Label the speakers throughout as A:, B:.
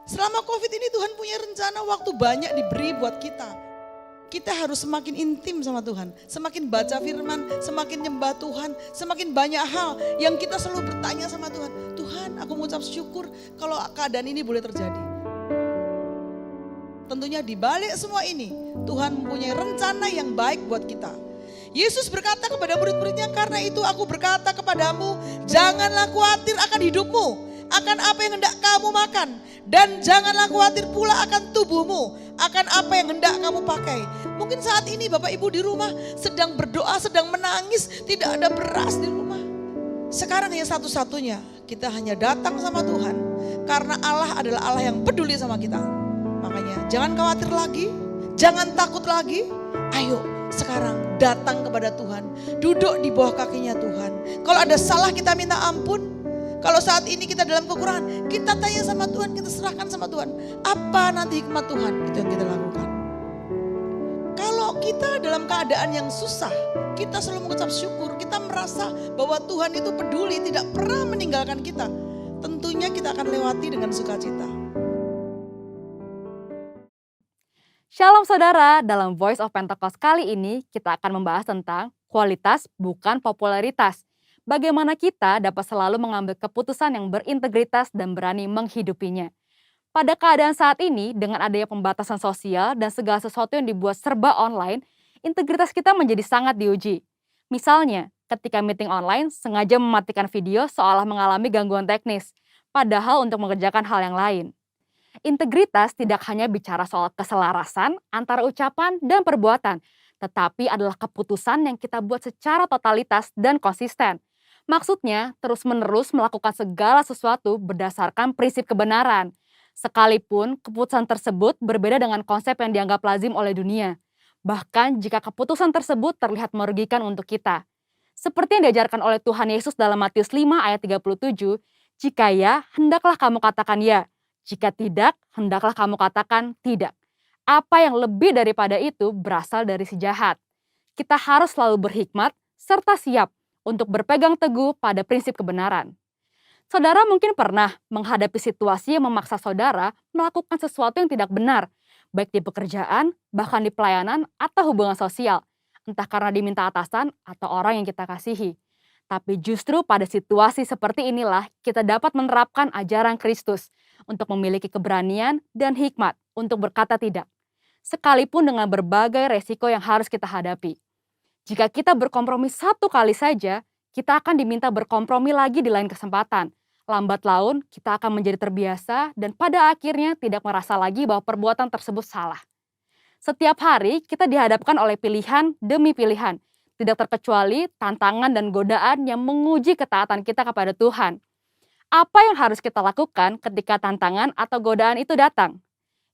A: Selama COVID ini Tuhan punya rencana, waktu banyak diberi buat kita. Kita harus semakin intim sama Tuhan, semakin baca firman, semakin nyembah Tuhan, semakin banyak hal yang kita selalu bertanya sama Tuhan. Tuhan, aku mengucap syukur kalau keadaan ini boleh terjadi. Tentunya di balik semua ini, Tuhan mempunyai rencana yang baik buat kita. Yesus berkata kepada murid-muridnya, karena itu aku berkata kepadamu, janganlah khawatir akan hidupmu, akan apa yang hendak kamu makan. Dan janganlah khawatir pula akan tubuhmu, akan apa yang hendak kamu pakai. Mungkin saat ini Bapak Ibu di rumah sedang berdoa, sedang menangis, tidak ada beras di rumah. Sekarang yang satu-satunya, kita hanya datang sama Tuhan. Karena Allah adalah Allah yang peduli sama kita. Makanya jangan khawatir lagi, jangan takut lagi. Ayo sekarang datang kepada Tuhan, duduk di bawah kakinya Tuhan. Kalau ada salah kita minta ampun. Kalau saat ini kita dalam kekurangan, kita tanya sama Tuhan, kita serahkan sama Tuhan. Apa nanti hikmat Tuhan, itu yang kita lakukan. Kalau kita dalam keadaan yang susah, kita selalu mengucap syukur, kita merasa bahwa Tuhan itu peduli, tidak pernah meninggalkan kita. Tentunya kita akan lewati dengan sukacita.
B: Shalom saudara, dalam Voice of Pentecost kali ini kita akan membahas tentang kualitas bukan popularitas. Bagaimana kita dapat selalu mengambil keputusan yang berintegritas dan berani menghidupinya. Pada keadaan saat ini, dengan adanya pembatasan sosial dan segala sesuatu yang dibuat serba online, integritas kita menjadi sangat diuji. Misalnya, ketika meeting online sengaja mematikan video seolah mengalami gangguan teknis, padahal untuk mengerjakan hal yang lain. Integritas tidak hanya bicara soal keselarasan antara ucapan dan perbuatan, tetapi adalah keputusan yang kita buat secara totalitas dan konsisten. Maksudnya, terus-menerus melakukan segala sesuatu berdasarkan prinsip kebenaran. Sekalipun keputusan tersebut berbeda dengan konsep yang dianggap lazim oleh dunia. Bahkan jika keputusan tersebut terlihat merugikan untuk kita. Seperti yang diajarkan oleh Tuhan Yesus dalam Matius 5 ayat 37, jika ya, hendaklah kamu katakan ya. Jika tidak, hendaklah kamu katakan tidak. Apa yang lebih daripada itu berasal dari si jahat. Kita harus selalu berhikmat serta siap untuk berpegang teguh pada prinsip kebenaran. Saudara mungkin pernah menghadapi situasi yang memaksa saudara melakukan sesuatu yang tidak benar, baik di pekerjaan, bahkan di pelayanan atau hubungan sosial, entah karena diminta atasan atau orang yang kita kasihi. Tapi justru pada situasi seperti inilah kita dapat menerapkan ajaran Kristus untuk memiliki keberanian dan hikmat untuk berkata tidak, sekalipun dengan berbagai resiko yang harus kita hadapi. Jika kita berkompromi satu kali saja, kita akan diminta berkompromi lagi di lain kesempatan. Lambat laun, kita akan menjadi terbiasa dan pada akhirnya tidak merasa lagi bahwa perbuatan tersebut salah. Setiap hari, kita dihadapkan oleh pilihan demi pilihan, tidak terkecuali tantangan dan godaan yang menguji ketaatan kita kepada Tuhan. Apa yang harus kita lakukan ketika tantangan atau godaan itu datang?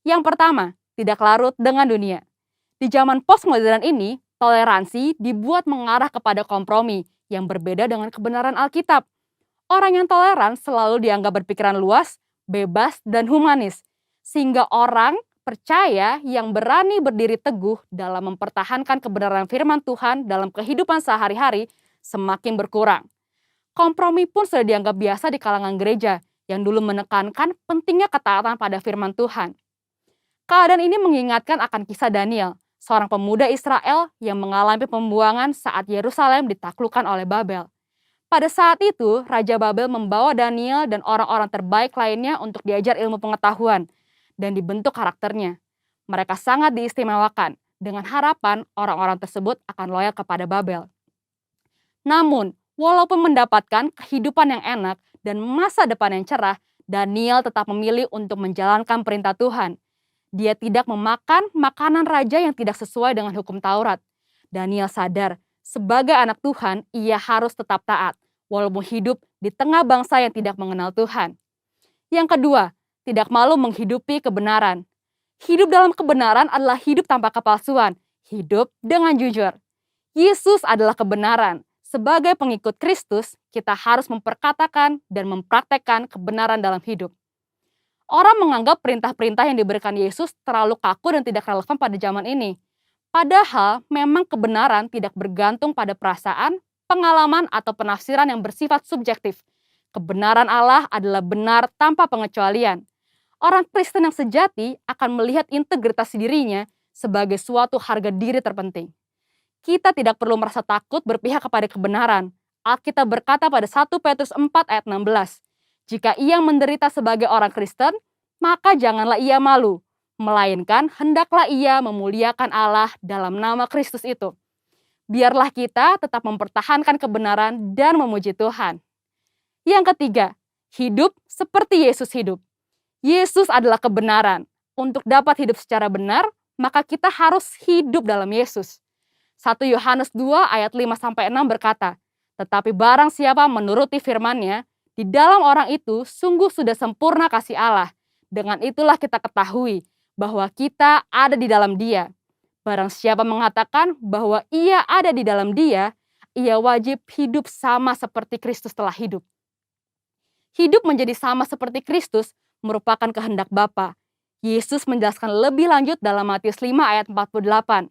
B: Yang pertama, tidak larut dengan dunia. Di zaman postmodern ini, toleransi dibuat mengarah kepada kompromi yang berbeda dengan kebenaran Alkitab. Orang yang toleran selalu dianggap berpikiran luas, bebas, dan humanis. Sehingga orang percaya yang berani berdiri teguh dalam mempertahankan kebenaran firman Tuhan dalam kehidupan sehari-hari semakin berkurang. Kompromi pun sudah dianggap biasa di kalangan gereja yang dulu menekankan pentingnya ketaatan pada firman Tuhan. Keadaan ini mengingatkan akan kisah Daniel, seorang pemuda Israel yang mengalami pembuangan saat Yerusalem ditaklukkan oleh Babel. Pada saat itu, Raja Babel membawa Daniel dan orang-orang terbaik lainnya untuk diajar ilmu pengetahuan dan dibentuk karakternya. Mereka sangat diistimewakan dengan harapan orang-orang tersebut akan loyal kepada Babel. Namun, walaupun mendapatkan kehidupan yang enak dan masa depan yang cerah, Daniel tetap memilih untuk menjalankan perintah Tuhan. Dia tidak memakan makanan raja yang tidak sesuai dengan hukum Taurat. Daniel sadar, sebagai anak Tuhan, ia harus tetap taat, walaupun hidup di tengah bangsa yang tidak mengenal Tuhan. Yang kedua, tidak malu menghidupi kebenaran. Hidup dalam kebenaran adalah hidup tanpa kepalsuan, hidup dengan jujur. Yesus adalah kebenaran. Sebagai pengikut Kristus, kita harus memperkatakan dan mempraktekkan kebenaran dalam hidup. Orang menganggap perintah-perintah yang diberikan Yesus terlalu kaku dan tidak relevan pada zaman ini. Padahal memang kebenaran tidak bergantung pada perasaan, pengalaman, atau penafsiran yang bersifat subjektif. Kebenaran Allah adalah benar tanpa pengecualian. Orang Kristen yang sejati akan melihat integritas dirinya sebagai suatu harga diri terpenting. Kita tidak perlu merasa takut berpihak kepada kebenaran. Alkitab berkata pada 1 Petrus 4 ayat 16, jika ia menderita sebagai orang Kristen, maka janganlah ia malu, melainkan hendaklah ia memuliakan Allah dalam nama Kristus itu. Biarlah kita tetap mempertahankan kebenaran dan memuji Tuhan. Yang ketiga, hidup seperti Yesus hidup. Yesus adalah kebenaran. Untuk dapat hidup secara benar, maka kita harus hidup dalam Yesus. 1 Yohanes 2 ayat 5-6 berkata, tetapi barang siapa menuruti firman-Nya, di dalam orang itu sungguh sudah sempurna kasih Allah. Dengan itulah kita ketahui bahwa kita ada di dalam Dia. Barang siapa mengatakan bahwa ia ada di dalam Dia, ia wajib hidup sama seperti Kristus telah hidup. Hidup menjadi sama seperti Kristus merupakan kehendak Bapa. Yesus menjelaskan lebih lanjut dalam Matius 5 ayat 48.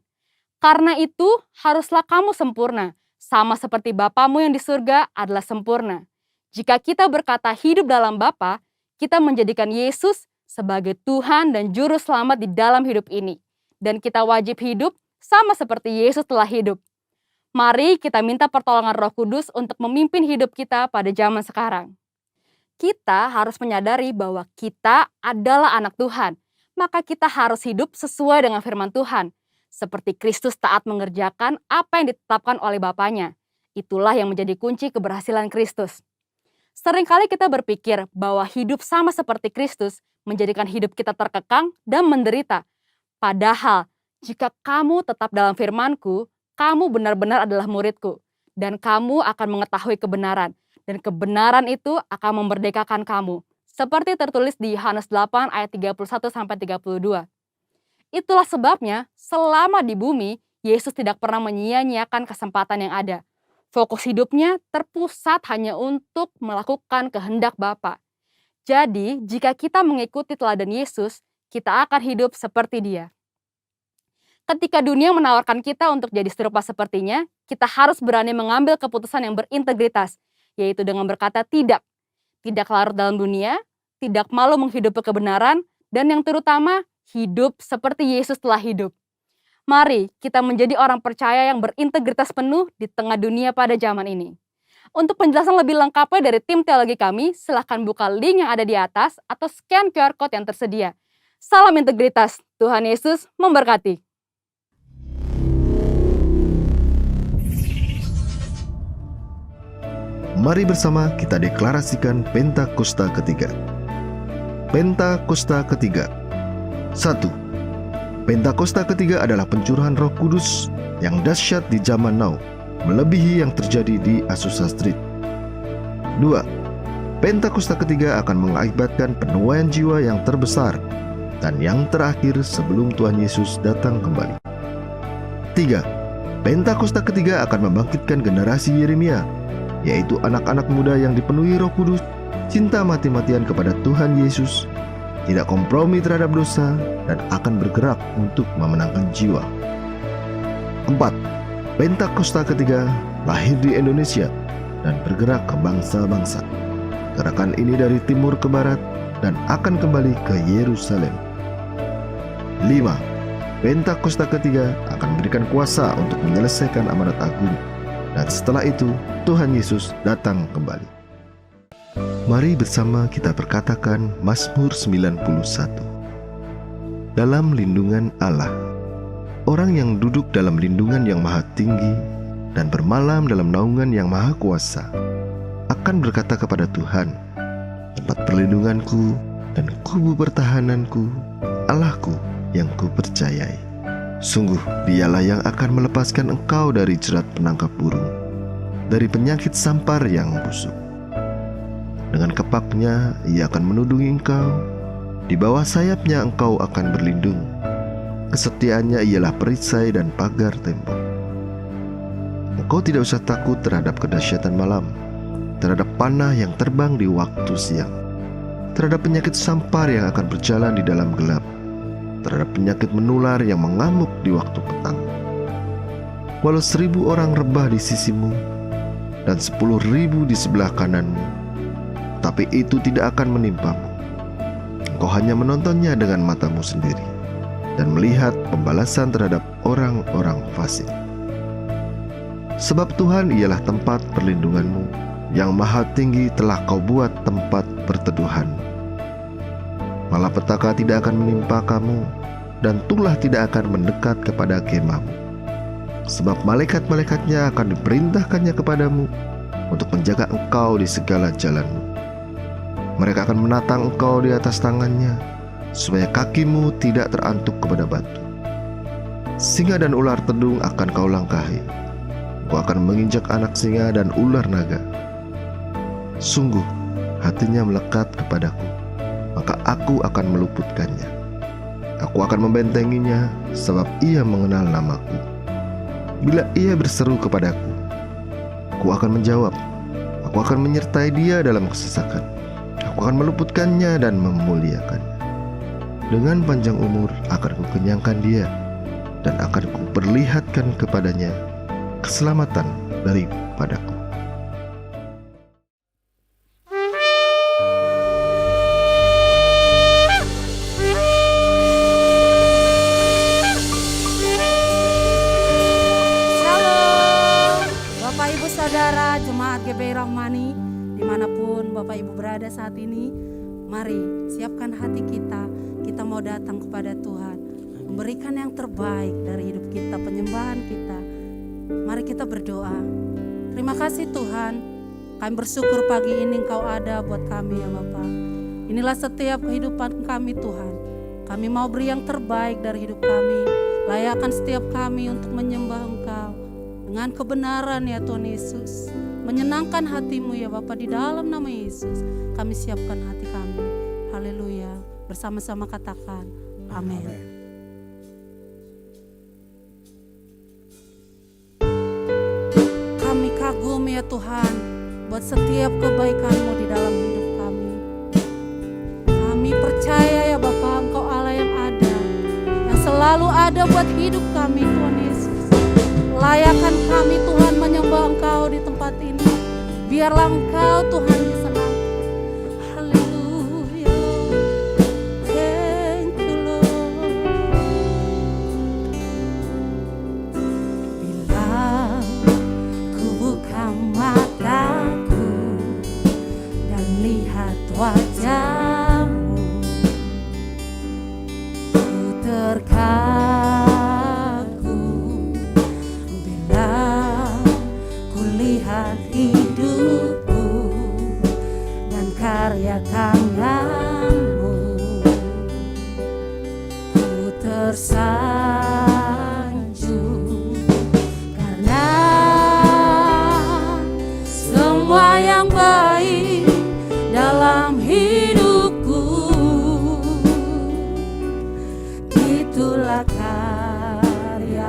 B: Karena itu haruslah kamu sempurna, sama seperti Bapamu yang di surga adalah sempurna. Jika kita berkata hidup dalam Bapa, kita menjadikan Yesus sebagai Tuhan dan Juru Selamat di dalam hidup ini. Dan kita wajib hidup sama seperti Yesus telah hidup. Mari kita minta pertolongan Roh Kudus untuk memimpin hidup kita pada zaman sekarang. Kita harus menyadari bahwa kita adalah anak Tuhan, maka kita harus hidup sesuai dengan firman Tuhan. Seperti Kristus taat mengerjakan apa yang ditetapkan oleh Bapanya. Itulah yang menjadi kunci keberhasilan Kristus. Seringkali kita berpikir bahwa hidup sama seperti Kristus menjadikan hidup kita terkekang dan menderita. Padahal, jika kamu tetap dalam firman-Ku, kamu benar-benar adalah murid-Ku. Dan kamu akan mengetahui kebenaran. Dan kebenaran itu akan memerdekakan kamu. Seperti tertulis di Yohanes 8 ayat 31-32. Itulah sebabnya selama di bumi, Yesus tidak pernah menyia-nyiakan kesempatan yang ada. Fokus hidupnya terpusat hanya untuk melakukan kehendak Bapa. Jadi, jika kita mengikuti teladan Yesus, kita akan hidup seperti Dia. Ketika dunia menawarkan kita untuk jadi serupa sepertinya, kita harus berani mengambil keputusan yang berintegritas, yaitu dengan berkata tidak. Tidak larut dalam dunia, tidak malu menghidupi kebenaran, dan yang terutama, hidup seperti Yesus telah hidup. Mari kita menjadi orang percaya yang berintegritas penuh di tengah dunia pada zaman ini. Untuk penjelasan lebih lengkapnya dari tim teologi kami, silahkan buka link yang ada di atas atau scan QR Code yang tersedia. Salam integritas, Tuhan Yesus memberkati.
C: Mari bersama kita deklarasikan Pentakosta ketiga. Pentakosta ketiga. 1. Pentakosta ketiga adalah pencurahan Roh Kudus yang dahsyat di zaman now, melebihi yang terjadi di Azusa Street. 2. Pentakosta ketiga akan mengakibatkan penuaian jiwa yang terbesar dan yang terakhir sebelum Tuhan Yesus datang kembali. 3. Pentakosta ketiga akan membangkitkan generasi Yeremia, yaitu anak-anak muda yang dipenuhi Roh Kudus, cinta mati-matian kepada Tuhan Yesus, tidak kompromi terhadap dosa, dan akan bergerak untuk memenangkan jiwa. 4. Pentakosta ketiga lahir di Indonesia dan bergerak ke bangsa-bangsa. Gerakan ini dari timur ke barat dan akan kembali ke Yerusalem. 5. Pentakosta ketiga akan memberikan kuasa untuk menyelesaikan amanat agung, dan setelah itu Tuhan Yesus datang kembali. Mari bersama kita perkatakan Mazmur 91. Dalam lindungan Allah. Orang yang duduk dalam lindungan yang maha tinggi dan bermalam dalam naungan yang maha kuasa akan berkata kepada Tuhan, tempat perlindunganku dan kubu pertahananku, Allahku yang kupercayai. Sungguh dialah yang akan melepaskan engkau dari jerat penangkap burung, dari penyakit sampar yang busuk. Dengan kepaknya ia akan menudungi engkau, di bawah sayapnya engkau akan berlindung. Kesetiaannya ialah perisai dan pagar tembok. Engkau tidak usah takut terhadap kedahsyatan malam, terhadap panah yang terbang di waktu siang, terhadap penyakit sampar yang akan berjalan di dalam gelap, terhadap penyakit menular yang mengamuk di waktu petang. Walau 1000 orang rebah di sisimu dan 10.000 di sebelah kananmu, tapi itu tidak akan menimpamu. Engkau hanya menontonnya dengan matamu sendiri dan melihat pembalasan terhadap orang-orang fasik. Sebab Tuhan ialah tempat perlindunganmu, yang maha tinggi telah kau buat tempat perteduhanmu. Malapetaka tidak akan menimpa kamu, dan tulah tidak akan mendekat kepada kemahmu. Sebab malaikat-malaikatnya akan diperintahkannya kepadamu untuk menjaga engkau di segala jalanmu. Mereka akan menatang engkau di atas tangannya, supaya kakimu tidak terantuk kepada batu. Singa dan ular tedung akan kau langkahi. Kau akan menginjak anak singa dan ular naga. Sungguh hatinya melekat kepadaku, maka aku akan meluputkannya. Aku akan membentenginya, sebab ia mengenal namaku. Bila ia berseru kepadaku, aku akan menjawab. Aku akan menyertai dia dalam kesesakan. Aku akan meluputkannya dan memuliakannya. Dengan panjang umur akan kukenyangkan dia, dan akan kuperlihatkan kepadanya keselamatan daripadaku.
D: Shalom, Bapak Ibu Saudara Jemaat GBI Rahmani, dimanapun Bapak Ibu berada saat ini, mari siapkan hati kita. Kita mau datang kepada Tuhan, memberikan yang terbaik dari hidup kita, penyembahan kita. Mari kita berdoa. Terima kasih Tuhan, kami bersyukur pagi ini Engkau ada buat kami ya Bapa. Inilah setiap kehidupan kami Tuhan. Kami mau beri yang terbaik dari hidup kami. Layakkan setiap kami untuk menyembah Engkau dengan kebenaran ya Tuhan Yesus. Menyenangkan hatimu ya Bapa, di dalam nama Yesus kami siapkan hati kami. Haleluya. Bersama-sama katakan amin. Kami kagum ya Tuhan buat setiap kebaikan-Mu di dalam hidup kami. Kami percaya ya Bapa, Engkau Allah yang ada, yang selalu ada buat hidup kami Tuhan Yesus. Layakan kami Tuhan menyembah Engkau di tempat ini. Biarlah Engkau Tuhan disenangkan. Wajahmu, ku terkagum bila ku lihat hidupku dan karya tanganmu. Ku tersanjung karena semua yang baik dalam hidupku, itulah karya-Mu.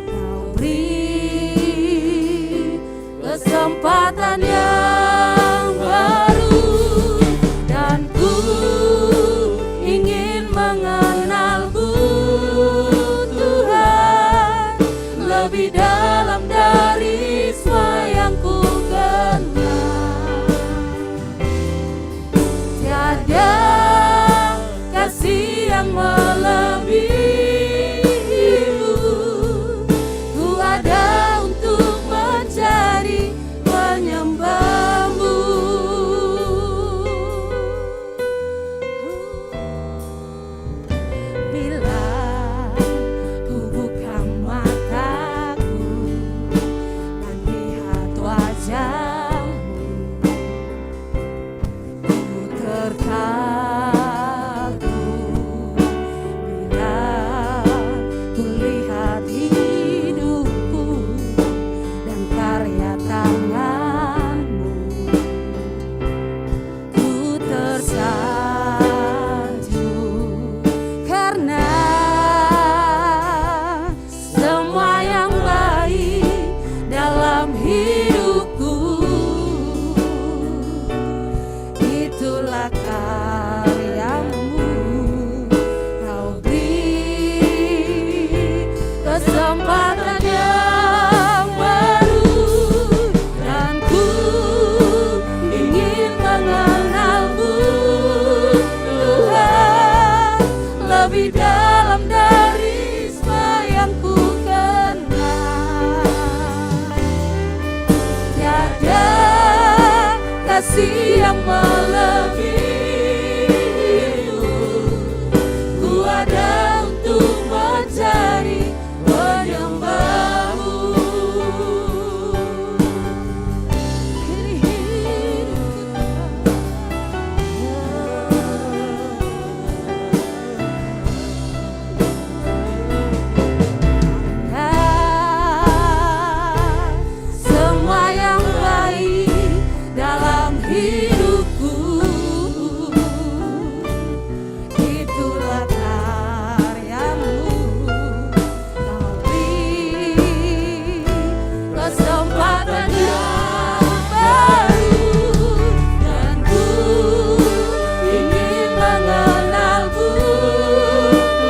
D: Kau beri kesempatan yang baru, dan ku mengenalmu Tuhan, lebih dalam dari semua yang ku kenal. Tiada kasih yang melebihimu, ku ada untuk mencari penyembahmu. Bila ku buka mataku dan lihat wajahmu, ku terkagum. Bila ku lihat hidupku dan karya tanganmu, ku tersanjung. Karena semua yang baik dalam hidupku, itulah karyamu. Kau beri kesempatan yang baru, dan ku ingin mengenalmu Tuhan, lebih dalam dari semua yang ku kenal. Tiada kasih yang melebihimu, ku ada untuk mencari penyembahmu. Ini semua yang baik dalam hidupku, itulah karyamu. Kau beri kesempatan yang baru, dan ku ingin mengenalmu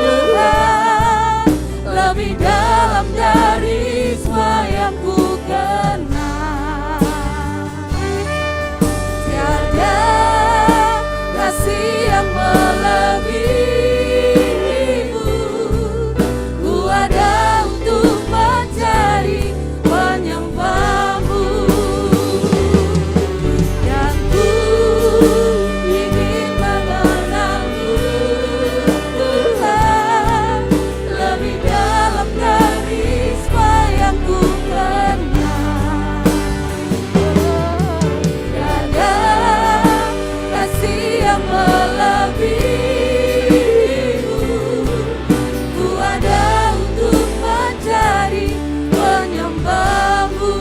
D: Tuhan, lebih dalam dari semua yang ku kenal. Tiada kasih yang melebihimu, ku ada untuk mencari penyembahmu. Dan ku ingin mengenalmu Tuhan, lebih dalam dari semua yang ku kenal. Tiada kasih yang melebihimu, ku ada untuk mencari penyembahmu.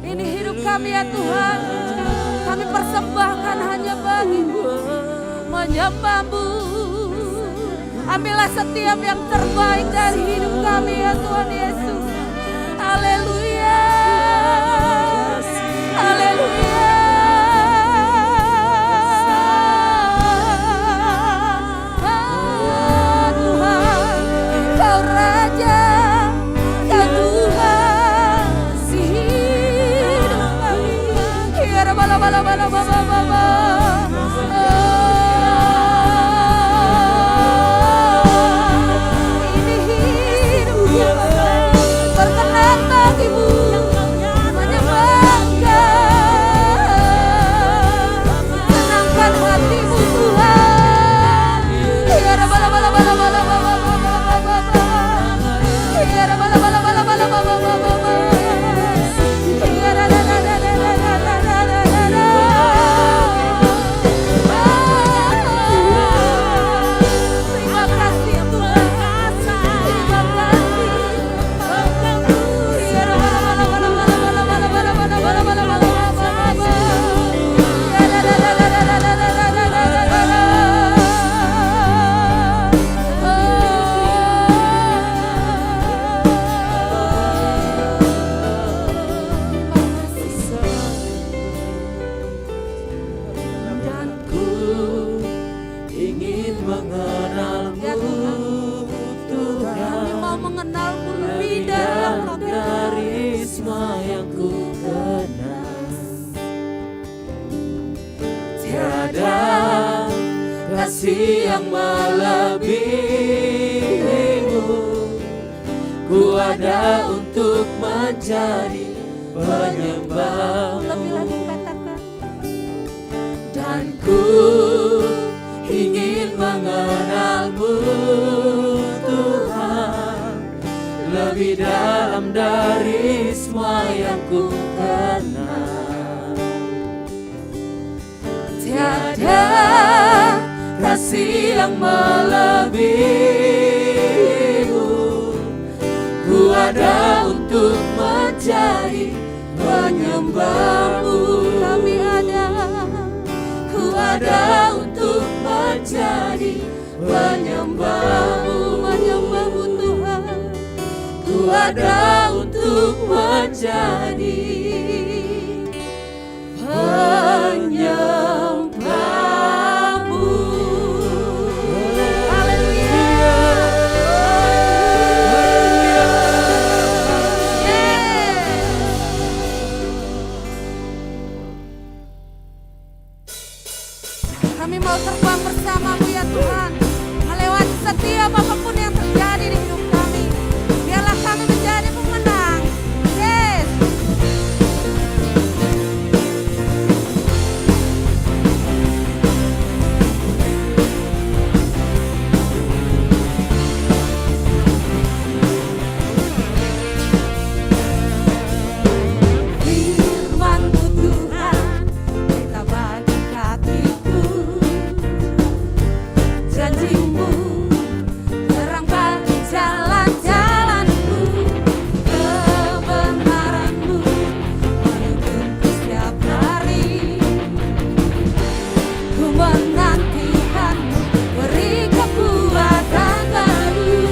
D: Ini hidup kami ya Tuhan, kami persembahkan hanya bagi-Mu, menyembah-Mu. Ambillah setiap yang terbaik dari hidup kami ya Tuhan Yesus. Haleluya, haleluya. Tuhan, Kau Raja, Kau Tuhan, si hidup kami. Kiara bala bala bala bala bala. Ini hidup kami.
E: kasih yang melebihimu. Ku ada untuk menjadi penyembah.
D: Lebih lagi katakan.
E: Dan ku ingin mengenalmu Tuhan, lebih dalam dari semua yang ku kenal. Tiada kasih yang melebihimu. Ku ada untuk menjadi penyembahmu.
D: Kami ada.
E: Ku ada untuk menjadi penyembahmu.
D: Menyembahmu Tuhan.
E: Ku ada untuk menjadi penyembahmu.
D: Haleluya. Kami mau terbang bersamamu ya Tuhan, melewati setiap apapun yang terjadi di hidup kami. Biarlah kami menjadi pemenang. Yes.
E: Firman-Mu Tuhan, kita bagi kakiku. Janji-Mu terang bagi jalan-jalanku. Kebenaran-Mu menuntunku setiap hari. Ku menantikan-Mu, beri kekuatan baru.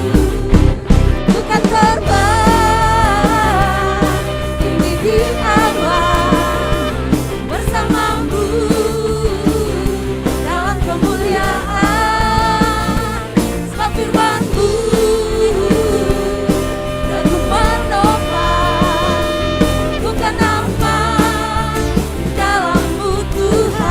E: Ku kan terbang tinggi di awan bersama-Mu dalam kemuliaan. Sebab firman-Mu teguh menopang, ku kan aman dalam-Mu Tuhan.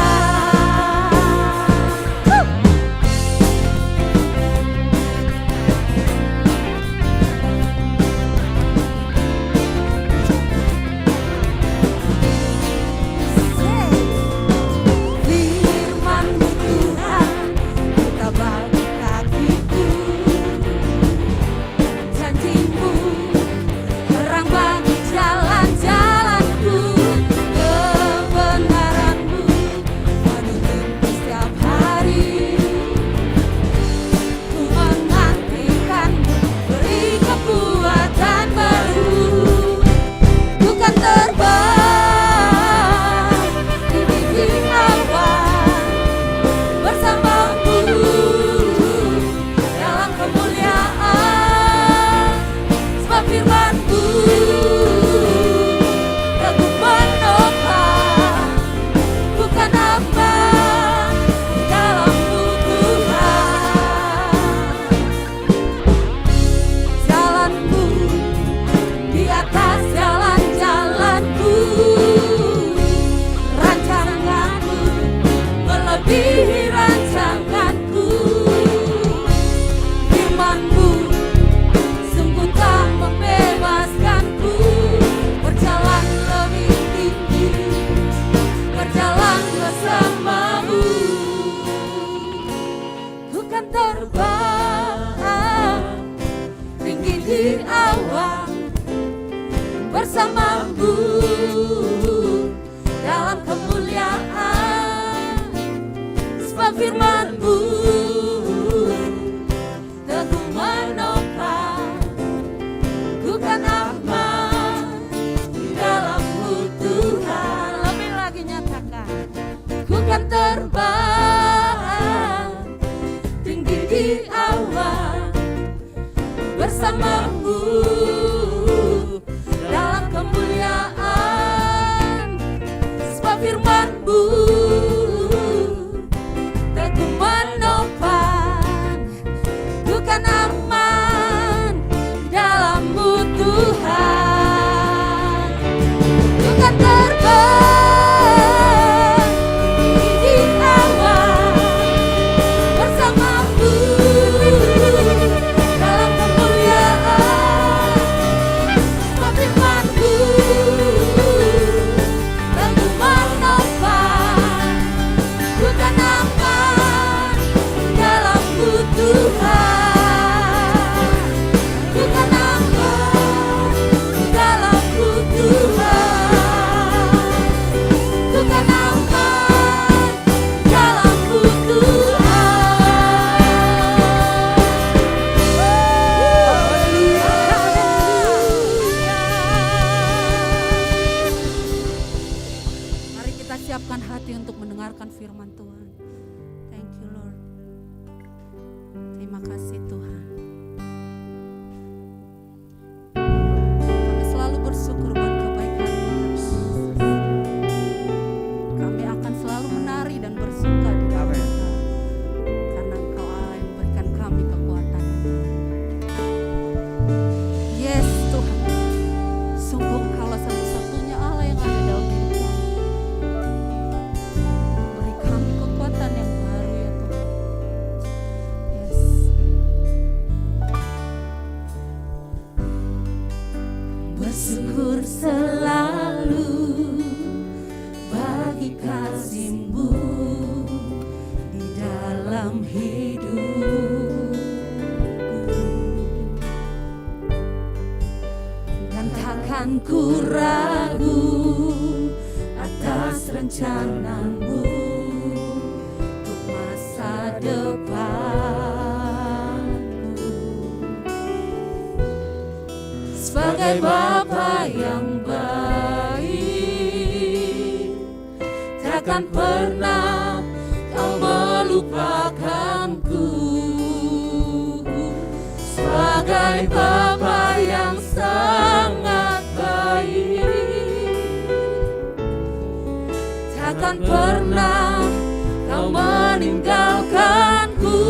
E: Firman-Mu Tuhan, kita bagi kakiku. Janji-Mu terang bagi jalan-jalanku. Kebenaran-Mu menuntunku setiap hari. Ku menantikan-Mu, beri kekuatan baru. Ku kan terbang tinggi di awan bersama-Mu dalam kemuliaan. Sebab firman-Mu teguh menopang, ku kan aman dalam-Mu Tuhan. Jalan-Mu di atas jalan-jalanku, rancangan-Mu melebihi rancanganku. Firman-Mu sungguh tak membebaskanku, berjalan lebih tinggi, berjalan bersama-Mu. Ku kan terbang tinggi di awan bersama-Mu dalam kemuliaan. Sebab firman-Mu teguh menopang, ku kan aman di dalam-Mu Tuhan.
D: Lebih lagi nyatakan.
E: Ku kan terbang tinggi di awan bersama-Mu dalam kemuliaan. Sebab firman-Mu teguh menopang,
D: Terima kasih Tuhan. Kami selalu bersyukur buat kebaikan-Mu. Kami akan selalu menari dan bersuka di dalam Engkau, karena Engkau Allah yang memberikan kami kekuatan. Yes Tuhan, sungguh Engkaulah satu-satunya Allah yang ada dalam hidup kami. Beri kami kekuatan yang baru ya Tuhan. Yes.
E: Bersyukur selalu bagi kasih-Mu di dalam hidupku, dan takkan ku ragu atas rencana-Mu untuk masa depanku. Sebagai Bapa yang baik, takkan pernah Kau melupakanku. Sebagai Bapa yang sangat baik, takkan pernah Kau meninggalkanku.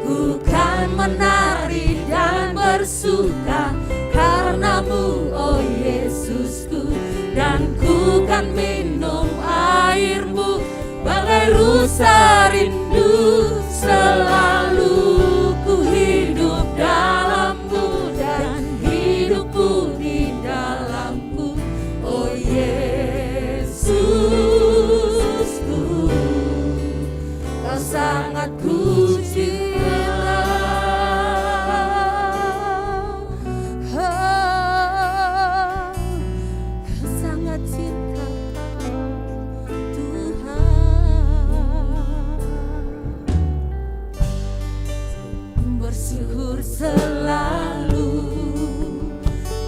E: Ku kan menari dan bersuka karena-Mu, oh Yesusku, dan ku kan minum air-Mu bagai rusa rindu. Selalu ku hidup dalam-Mu dan hidupku di dalam-Mu, oh Yesusku, Kau sangat ku cinta. Kau sangat cinta Tuhan. Bersyukur selalu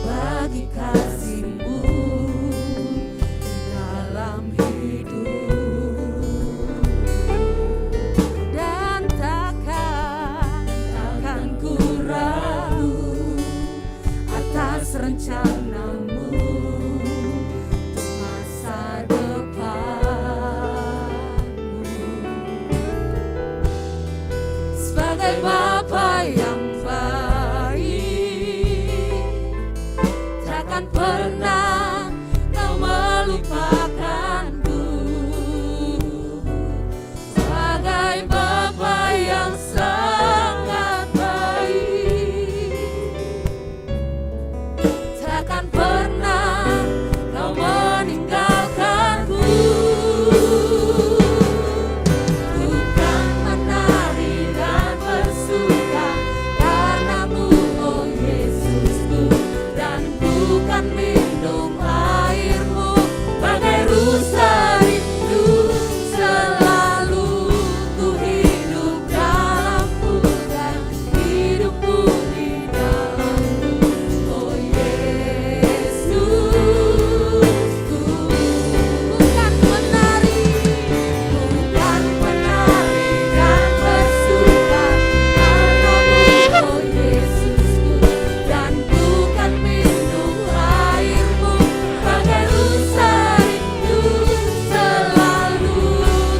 E: bagi kasih-Mu di dalam hidup, dan takkan ku ragu atas rencana-Mu untuk masa depanmu. Sebagai Bapa yang baik, takkan pernah Kau melupakanku. Sebagai Bapa yang sangat baik, takkan pernah Kau meninggalkanku. Ku kan menari dan bersuka karena-Mu, oh Yesusku, dan ku kan minum air-Mu bagai rusa rindu. Selalu ku hidup dalam-Mu dan hidupku di dalam-Mu, oh Yesusku. Bukan menari dan bersuka karena-Mu, oh Yesusku, dan bukan minum air-Mu bagai rusa rindu. Selalu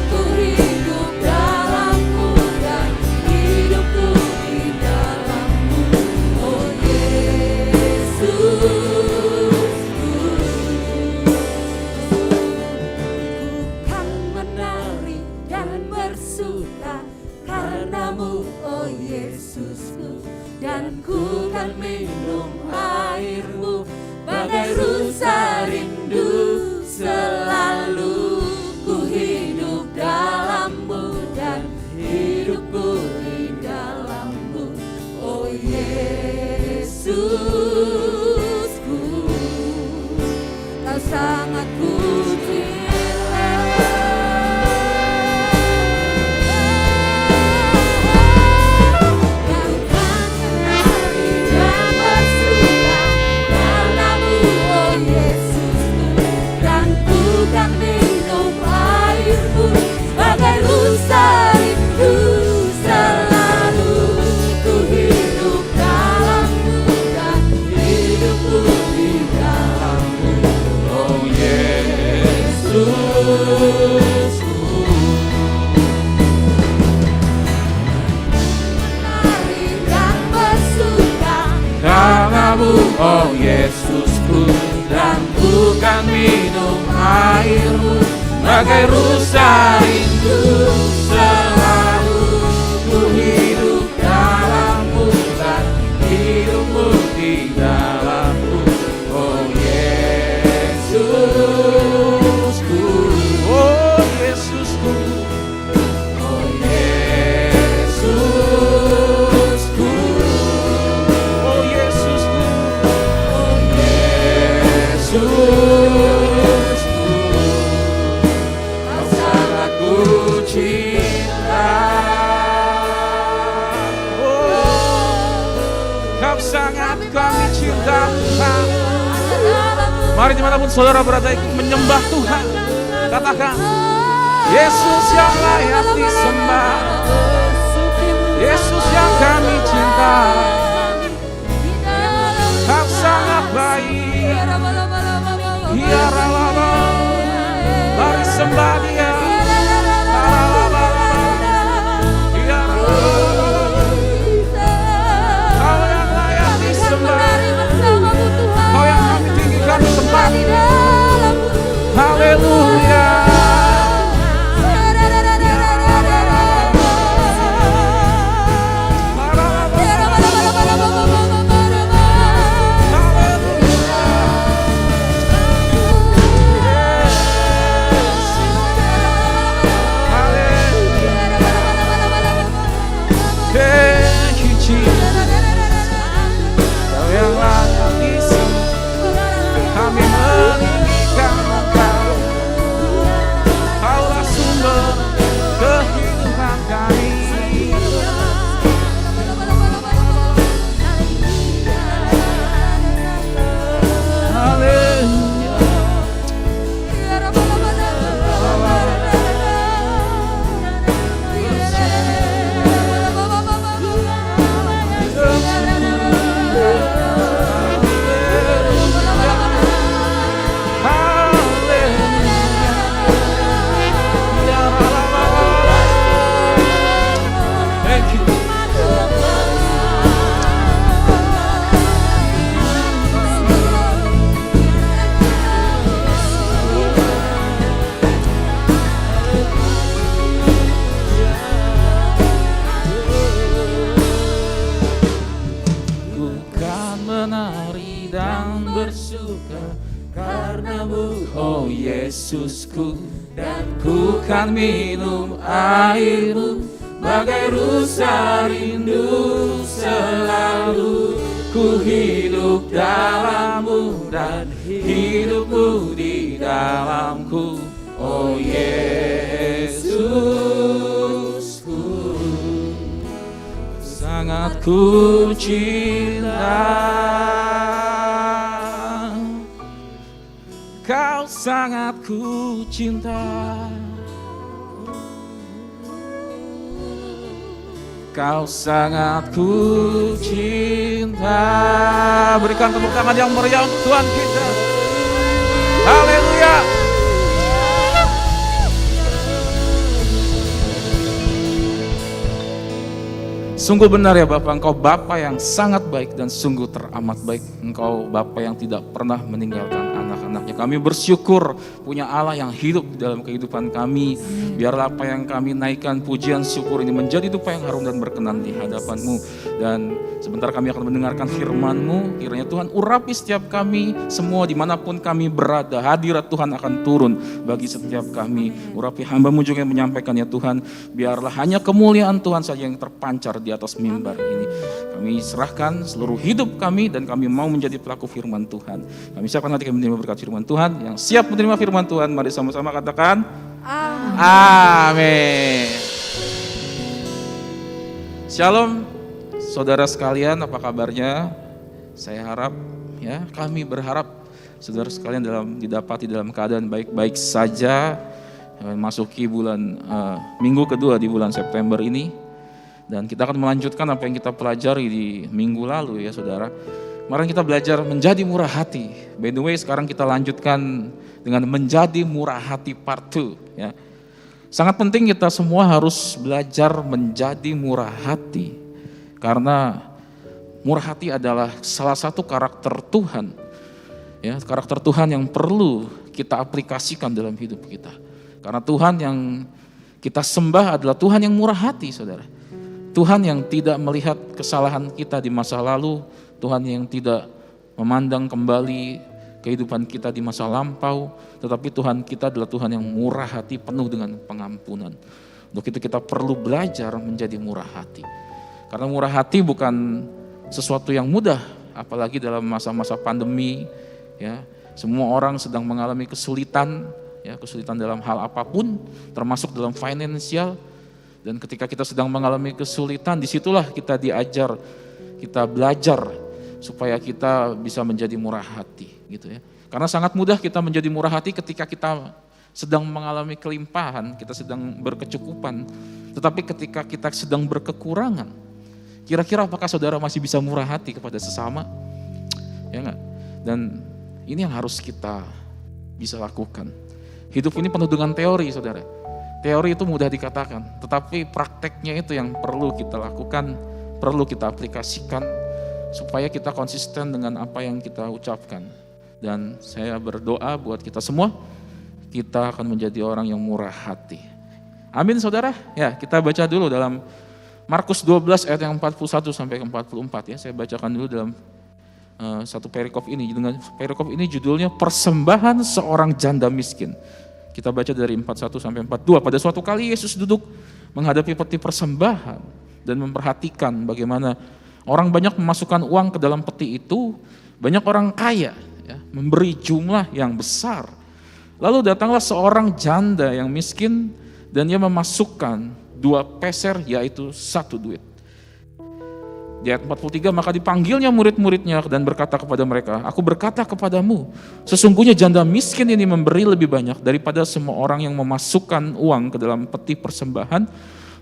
E: ku hidup dalam-Mu dan hidupku di dalam-Mu, oh Yesusku. Ku kan menari dan bersuka karena-Mu, oh Yesusku, dan ku kan minum air-Mu bagai rusa rindu. Selalu ku hidup dalam-Mu dan hidupku di dalam-Mu, oh Yesusku, Kau sangat ku cinta. Dan kan menari dan dan bersuka
F: Karenamu, oh Yesusku, dan bukan minum airmu, bagai rusa rindu selalu ku hidup dalammu dan hidupmu di dalamku, oh Yesusku, oh Yesusku, oh Yesusku, oh Yesusku, oh Yesusku, kau sangat ku cinta, oh kau sangat kami cinta Tuhan. Mari dimanapun saudara berada ikut menyembah Tuhan. Katakan, Yesus yang layak disembah, Yesus yang kami cinta, kau sangat baik. Ya Ralala, mari sembah Dia. Ya Ralala, kau yang layak disembah, kau yang kami tinggikan sembah. Haleluya. Yesusku, dan ku kan minum airmu, bagai rusa rindu selalu ku hidup dalammu dan hidupmu di dalamku, oh Yesusku, sangat ku cinta. Kau sangat ku cinta, kau sangat ku cinta. Berikan tepuk tangan yang meriah untuk Tuhan kita. Haleluya. Sungguh benar ya Bapa, Engkau Bapa yang sangat baik dan sungguh teramat baik. Engkau Bapa yang tidak pernah meninggalkan anak-anaknya. Kami bersyukur punya Allah yang hidup dalam kehidupan kami. Biarlah apa yang kami naikkan pujian syukur ini menjadi dupa yang harum dan berkenan di hadapan-Mu. Dan sebentar kami akan mendengarkan firman-Mu. Kiranya Tuhan urapi setiap kami semua dimanapun kami berada. Hadirat Tuhan akan turun bagi setiap kami. Urapi hamba-Mu juga yang menyampaikan ya Tuhan. Biarlah hanya kemuliaan Tuhan saja yang terpancar di atas mimbar ini. Kami serahkan seluruh hidup kami dan kami mau menjadi pelaku firman Tuhan. Kami siapkan hati kami menerima berkat firman Tuhan. Yang siap menerima firman Tuhan, mari sama-sama katakan amin. Shalom saudara sekalian, apa kabarnya? Saya harap ya, kami berharap saudara sekalian didapati dalam keadaan baik-baik saja. Masuki bulan minggu kedua di bulan September ini. Dan kita akan melanjutkan apa yang kita pelajari di minggu lalu ya saudara. Mari kita belajar menjadi murah hati. By the way, sekarang kita lanjutkan dengan menjadi murah hati part 2 ya. Sangat penting kita semua harus belajar menjadi murah hati. Karena murah hati adalah salah satu karakter Tuhan. Ya, karakter Tuhan yang perlu kita aplikasikan dalam hidup kita. Karena Tuhan yang kita sembah adalah Tuhan yang murah hati, saudara. Tuhan yang tidak melihat kesalahan kita di masa lalu, Tuhan yang tidak memandang kembali kehidupan kita di masa lampau, tetapi Tuhan kita adalah Tuhan yang murah hati, penuh dengan pengampunan. Untuk itu kita perlu belajar menjadi murah hati. Karena murah hati bukan sesuatu yang mudah, apalagi dalam masa-masa pandemi, ya. Semua orang sedang mengalami kesulitan, ya, kesulitan dalam hal apapun, termasuk dalam finansial. Dan ketika kita sedang mengalami kesulitan, disitulah kita diajar, kita belajar supaya kita bisa menjadi murah hati, gitu ya. Karena sangat mudah kita menjadi murah hati ketika kita sedang mengalami kelimpahan, kita sedang berkecukupan. Tetapi ketika kita sedang berkekurangan, kira-kira apakah saudara masih bisa murah hati kepada sesama? Ya enggak? Dan ini yang harus kita bisa lakukan. Hidup ini penuh dengan teori, saudara. Teori itu mudah dikatakan, tetapi prakteknya itu yang perlu kita lakukan, perlu kita aplikasikan, supaya kita konsisten dengan apa yang kita ucapkan. Dan saya berdoa buat kita semua, kita akan menjadi orang yang murah hati. Amin, saudara. Ya, kita baca dulu dalam Markus 12 ayat yang 41 sampai 44 ya. Saya bacakan dulu dalam satu perikop ini. Dengan perikop ini judulnya persembahan seorang janda miskin. Kita baca dari 41 sampai 42. Pada suatu kali Yesus duduk menghadapi peti persembahan dan memperhatikan bagaimana orang banyak memasukkan uang ke dalam peti itu. Banyak orang kaya ya, memberi jumlah yang besar. Lalu datanglah seorang janda yang miskin dan dia memasukkan 2 peser, yaitu 1 duit. Di ayat 43, maka dipanggilnya murid-muridnya dan berkata kepada mereka, aku berkata kepadamu, sesungguhnya janda miskin ini memberi lebih banyak daripada semua orang yang memasukkan uang ke dalam peti persembahan,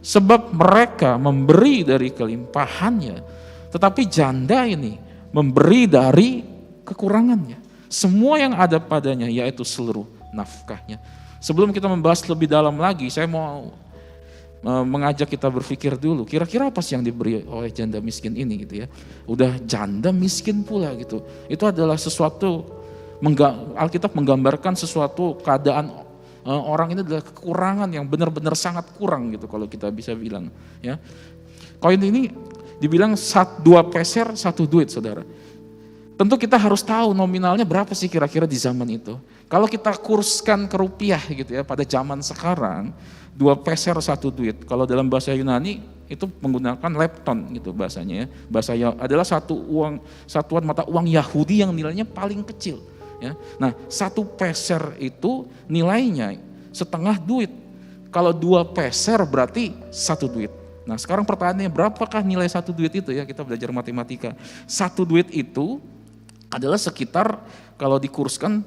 F: sebab mereka memberi dari kelimpahannya, tetapi janda ini memberi dari kekurangannya. Semua yang ada padanya, yaitu seluruh nafkahnya. Sebelum kita membahas lebih dalam lagi, saya mau mengajak kita berpikir dulu, kira-kira apa sih yang diberi oleh janda miskin ini gitu ya. Udah janda miskin pula gitu. Itu adalah sesuatu, Alkitab menggambarkan sesuatu keadaan orang ini adalah kekurangan yang benar-benar sangat kurang gitu kalau kita bisa bilang ya. Koin ini dibilang 2 peser 1 duit, saudara. Tentu kita harus tahu nominalnya berapa sih kira-kira di zaman itu. Kalau kita kurskan ke rupiah gitu ya, pada zaman sekarang 2 peser 1 duit. Kalau dalam bahasa Yunani itu menggunakan lepton gitu bahasanya ya. Bahasa adalah satuan mata uang Yahudi yang nilainya paling kecil ya. Nah, 1 peser itu nilainya setengah duit. Kalau 2 peser berarti 1 duit. Nah, sekarang pertanyaannya berapakah nilai 1 duit itu ya? Kita belajar matematika. 1 duit itu adalah sekitar kalau dikurskan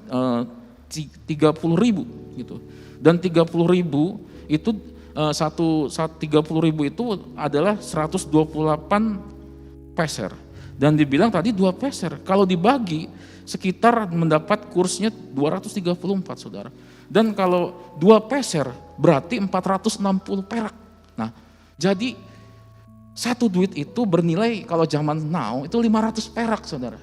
F: 30.000 gitu. Dan 30.000 itu 30.000 itu adalah 128 peser. Dan dibilang tadi 2 peser. Kalau dibagi sekitar mendapat kursnya 234, saudara. Dan kalau 2 peser berarti 460 perak. Nah, jadi 1 duit itu bernilai kalau zaman now itu 500 perak, saudara.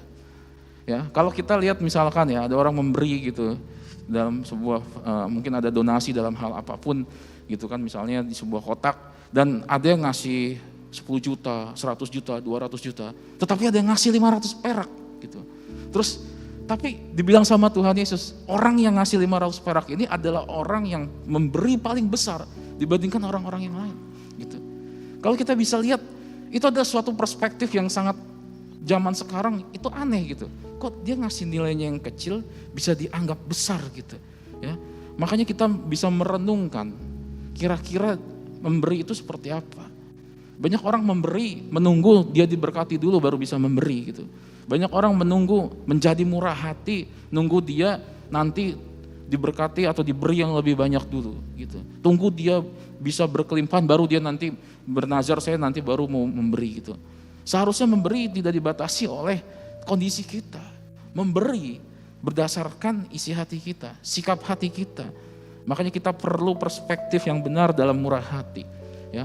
F: Ya, kalau kita lihat misalkan ya ada orang memberi gitu dalam sebuah mungkin ada donasi dalam hal apapun gitu kan, misalnya di sebuah kotak dan ada yang ngasih 10 juta, 100 juta, 200 juta, tetapi ada yang ngasih 500 perak gitu. Terus tapi dibilang sama Tuhan Yesus, orang yang ngasih 500 perak ini adalah orang yang memberi paling besar dibandingkan orang-orang yang lain gitu. Kalau kita bisa lihat itu adalah suatu perspektif yang sangat zaman sekarang itu aneh gitu. Kok dia ngasih nilainya yang kecil bisa dianggap besar gitu ya. Makanya kita bisa merenungkan kira-kira memberi itu seperti apa. Banyak orang memberi menunggu dia diberkati dulu baru bisa memberi gitu. Banyak orang menunggu menjadi murah hati, nunggu dia nanti diberkati atau diberi yang lebih banyak dulu gitu. Tunggu dia bisa berkelimpahan baru dia nanti bernazar, saya nanti baru mau memberi gitu. Seharusnya memberi tidak dibatasi oleh kondisi kita, memberi berdasarkan isi hati kita, sikap hati kita. Makanya kita perlu perspektif yang benar dalam murah hati. Ya,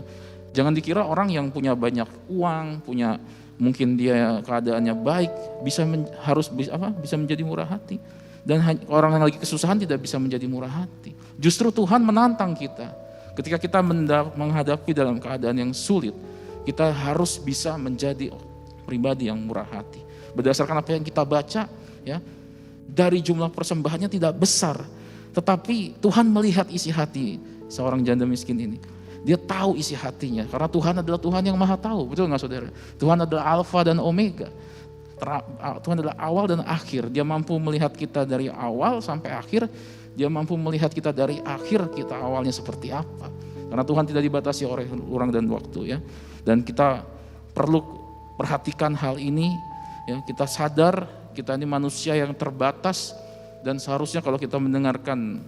F: jangan dikira orang yang punya banyak uang, mungkin dia keadaannya baik, bisa menjadi murah hati. Dan orang yang lagi kesusahan tidak bisa menjadi murah hati. Justru Tuhan menantang kita. Ketika kita menghadapi dalam keadaan yang sulit, kita harus bisa menjadi pribadi yang murah hati. Berdasarkan apa yang kita baca, ya, dari jumlah persembahannya tidak besar, tetapi Tuhan melihat isi hati seorang janda miskin ini. Dia tahu isi hatinya, karena Tuhan adalah Tuhan yang maha tahu, betul nggak saudara? Tuhan adalah Alfa dan Omega. Tuhan adalah awal dan akhir. Dia mampu melihat kita dari awal sampai akhir. Dia mampu melihat kita dari akhir kita awalnya seperti apa. Karena Tuhan tidak dibatasi oleh ruang dan waktu, ya. Dan kita perlu perhatikan hal ini, ya. Kita sadar kita ini manusia yang terbatas, dan seharusnya kalau kita mendengarkan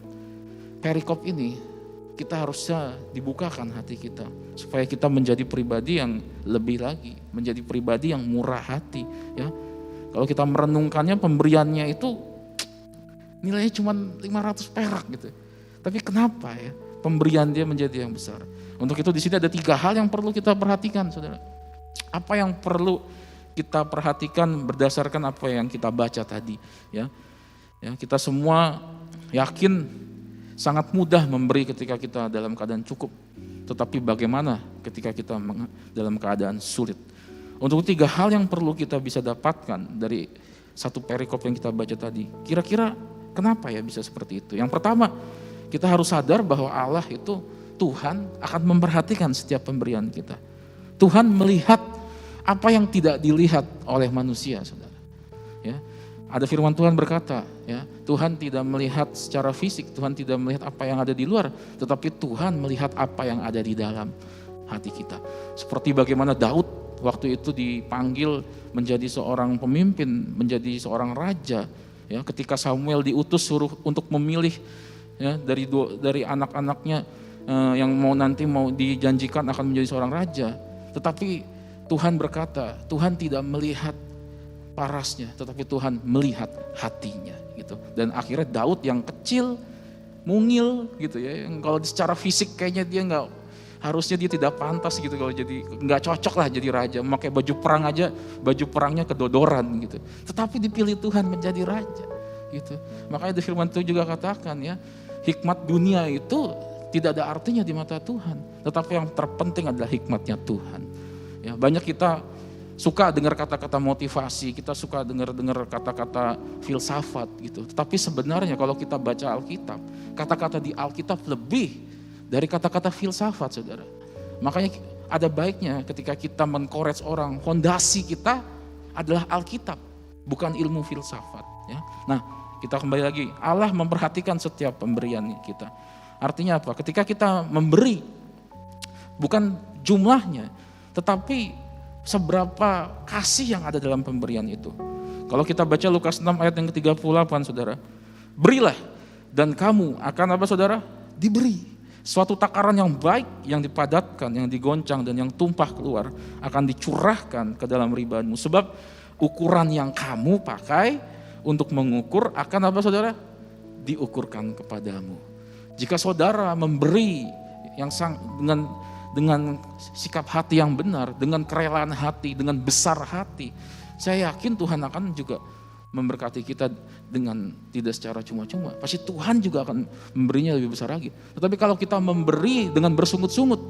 F: perikop ini, kita harusnya dibukakan hati kita supaya kita menjadi pribadi yang lebih lagi, menjadi pribadi yang murah hati, ya. Kalau kita merenungkannya, pemberiannya itu nilainya cuma 500 perak gitu. Tapi kenapa ya pemberian dia menjadi yang besar? Untuk itu di sini ada 3 hal yang perlu kita perhatikan, saudara. Apa yang perlu kita perhatikan berdasarkan apa yang kita baca tadi, ya. Ya, kita semua yakin sangat mudah memberi ketika kita dalam keadaan cukup. Tetapi bagaimana ketika kita dalam keadaan sulit? Untuk 3 hal yang perlu kita bisa dapatkan dari satu perikop yang kita baca tadi. Kira-kira kenapa ya bisa seperti itu? Yang pertama, kita harus sadar bahwa Allah itu, Tuhan akan memperhatikan setiap pemberian kita. Tuhan melihat apa yang tidak dilihat oleh manusia, saudara. Ya, ada firman Tuhan berkata, ya, Tuhan tidak melihat secara fisik, Tuhan tidak melihat apa yang ada di luar, tetapi Tuhan melihat apa yang ada di dalam hati kita. Seperti bagaimana Daud waktu itu dipanggil menjadi seorang pemimpin, menjadi seorang raja, ya, ketika Samuel diutus suruh untuk memilih, ya, dari anak-anaknya yang nanti mau dijanjikan akan menjadi seorang raja. Tetapi Tuhan berkata, Tuhan tidak melihat parasnya, tetapi Tuhan melihat hatinya, gitu. Dan akhirnya Daud yang kecil, mungil, gitu ya, yang kalau secara fisik kayaknya dia harusnya dia tidak pantas gitu, kalau jadi nggak cocok lah jadi raja, memakai baju perang aja, baju perangnya kedodoran gitu. Tetapi dipilih Tuhan menjadi raja, gitu. Makanya di firman Tuhan juga katakan, ya, hikmat dunia itu tidak ada artinya di mata Tuhan, tetapi yang terpenting adalah hikmatnya Tuhan. Ya, banyak kita suka dengar kata-kata motivasi, kita suka dengar kata-kata filsafat gitu. Tetapi sebenarnya kalau kita baca Alkitab, kata-kata di Alkitab lebih dari kata-kata filsafat, saudara. Makanya ada baiknya ketika kita men-encourage orang, fondasi kita adalah Alkitab, bukan ilmu filsafat. Ya. Nah, kita kembali lagi, Allah memperhatikan setiap pemberian kita. Artinya apa? Ketika kita memberi, bukan jumlahnya, tetapi seberapa kasih yang ada dalam pemberian itu. Kalau kita baca Lukas 6 ayat yang ke-38, saudara. Berilah dan kamu akan apa, saudara? Diberi. Suatu takaran yang baik, yang dipadatkan, yang digoncang dan yang tumpah keluar akan dicurahkan ke dalam ribamu. Sebab ukuran yang kamu pakai untuk mengukur akan apa, saudara? Diukurkan kepadamu. Jika saudara memberi yang dengan sikap hati yang benar, dengan kerelaan hati, dengan besar hati, saya yakin Tuhan akan juga memberkati kita dengan tidak secara cuma-cuma. Pasti Tuhan juga akan memberinya lebih besar lagi. Tetapi kalau kita memberi dengan bersungut-sungut,